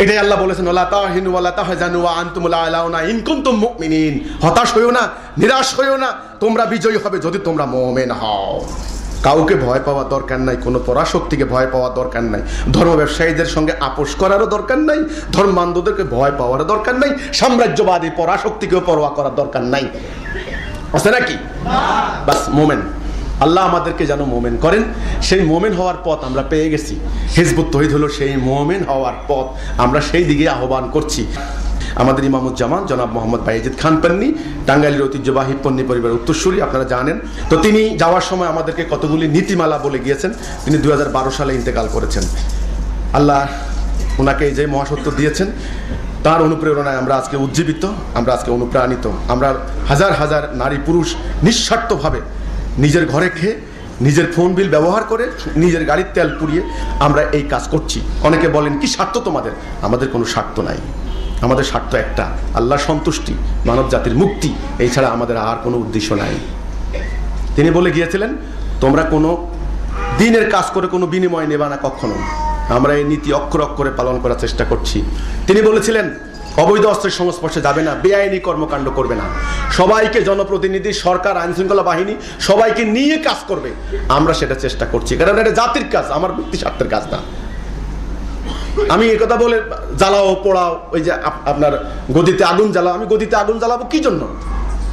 এটাই আল্লাহ বলেছেন ওয়ালা তাহিনু ওয়ালা তাহজানু ওয়া আনতুমুল আ'লাউনা ইন কুনতুম মুমিনিন। হতাশ হইও না, নিরাশ হইও না, তোমরা বিজয়ী হবে যদি তোমরা মুমিন হও। কাউকে ভয় পাওয়ার দরকার নাই, কোনো পরাশক্তিকে ভয় পাওয়ার দরকার নাই, ধর্ম ব্যবসায়ীদের সঙ্গে আপোষ করারও দরকার নাই, ধর্মান্ধদেরকে ভয় পাওয়ারও দরকার নাই, সাম্রাজ্যবাদী পরাশক্তিকেও পরোয়া করার দরকার নাই। আছে নাকি? বাস মুমিন। আল্লাহ আমাদেরকে যেন মুমিন করেন। সেই মুমিন হওয়ার পথ আমরা পেয়ে গেছি। হিজবুত তৌহিদ হলো সেই মুমিন হওয়ার পথ, আমরা সেই দিকে আহ্বান করছি। আমাদের ইমামুজ্জামান জনাব মোহাম্মদ বাইজিদ খান পন্নী, টাঙ্গাইলের ঐতিহ্যবাহী পন্নী পরিবারের উত্তরসূরি, আপনারা জানেন। তো তিনি যাওয়ার সময় আমাদেরকে কতগুলি নীতিমালা বলে গিয়েছেন। তিনি 2012 সালে ইন্তেকাল করেছেন। আল্লাহ ওনাকে যে মহাসত্য দিয়েছেন, তার অনুপ্রেরণায় আমরা আজকে উজ্জীবিত, আমরা আজকে অনুপ্রাণিত। আমরা হাজার হাজার নারী পুরুষ নিঃস্বার্থভাবে নিজের ঘরে খেয়ে, নিজের ফোন বিল ব্যবহার করে, নিজের গাড়ির তেল পুড়িয়ে আমরা এই কাজ করছি। অনেকে বলেন কি স্বার্থ তোমাদের? আমাদের কোনো স্বার্থ নাই। আমাদের স্বার্থ একটা, আল্লাহর সন্তুষ্টি, মানব জাতির মুক্তি। এই ছাড়া আমাদের আর কোনো উদ্দেশ্য নাই। তিনি বলে গিয়েছিলেন তোমরা কোনো দিনের কাজ করে কোনো বিনিময় নেবা না কখনো। আমরা এই নীতি অক্ষর অক্ষরে পালন করার চেষ্টা করছি। তিনি বলেছিলেন অবৈধ অস্ত্রের সংস্পর্শে যাবে না, বেআইনি কর্মকাণ্ড করবে না, সবাইকে জনপ্রতিনিধি, সরকার, আইনশৃঙ্খলা বাহিনী সবাইকে নিয়ে কাজ করবে। আমরা সেটা চেষ্টা করছি, কারণ এটা জাতির কাজ, আমার ব্যক্তি স্বার্থের কাজ না। আমি এই কথা বলে জ্বালাও পোড়াও, ওই যে আপনার গদিতে আগুন জ্বালাও, আমি গদিতে আগুন জ্বালাবো কি জন্য?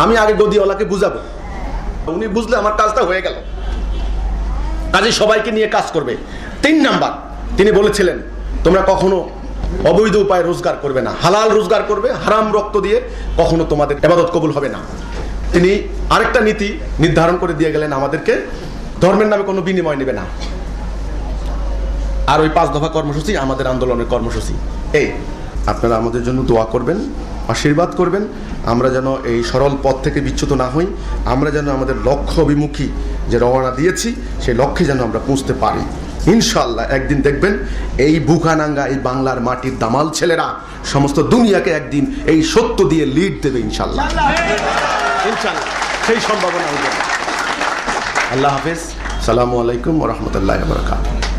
আমি আগে গদিওয়ালাকে বুঝাবো, উনি বুঝলে আমার কাজটা হয়ে গেল। কাজে সবাইকে নিয়ে কাজ করবে। 3 নাম্বার, তিনি বলেছিলেন তোমরা কখনো অবৈধ উপায়ে রোজগার করবে না, হালাল রোজগার করবে, হারাম রক্ত দিয়ে কখনো তোমাদের ইবাদত কবুল হবে না। তিনি আরেকটা নীতি নির্ধারণ করে দিয়ে গেলেন আমাদেরকে, ধর্মের নামে কোনো বিনিময় নেবে না। আর ওই 5 দফা কর্মসূচি আমাদের আন্দোলনের কর্মসূচি। এই আপনারা আমাদের জন্য দোয়া করবেন, আশীর্বাদ করবেন, আমরা যেন এই সরল পথ থেকে বিচ্যুত না হই, আমরা যেন আমাদের লক্ষ্য অভিমুখী যে রওনা দিয়েছি সেই লক্ষ্যে যেন আমরা পৌঁছতে পারি। ইনশাআল্লাহ একদিন দেখবেন এই বুখানাঙ্গা, এই বাংলার মাটির দামাল ছেলেরা সমস্ত দুনিয়াকে একদিন এই সত্য দিয়ে লিড দেবে ইনশাআল্লাহ। ইনশাআল্লাহ সেই সম্ভাবনা হবে। আল্লাহ হাফেজ। আসসালামু আলাইকুম ওয়া রাহমাতুল্লাহি ওয়া বারাকাতুহু।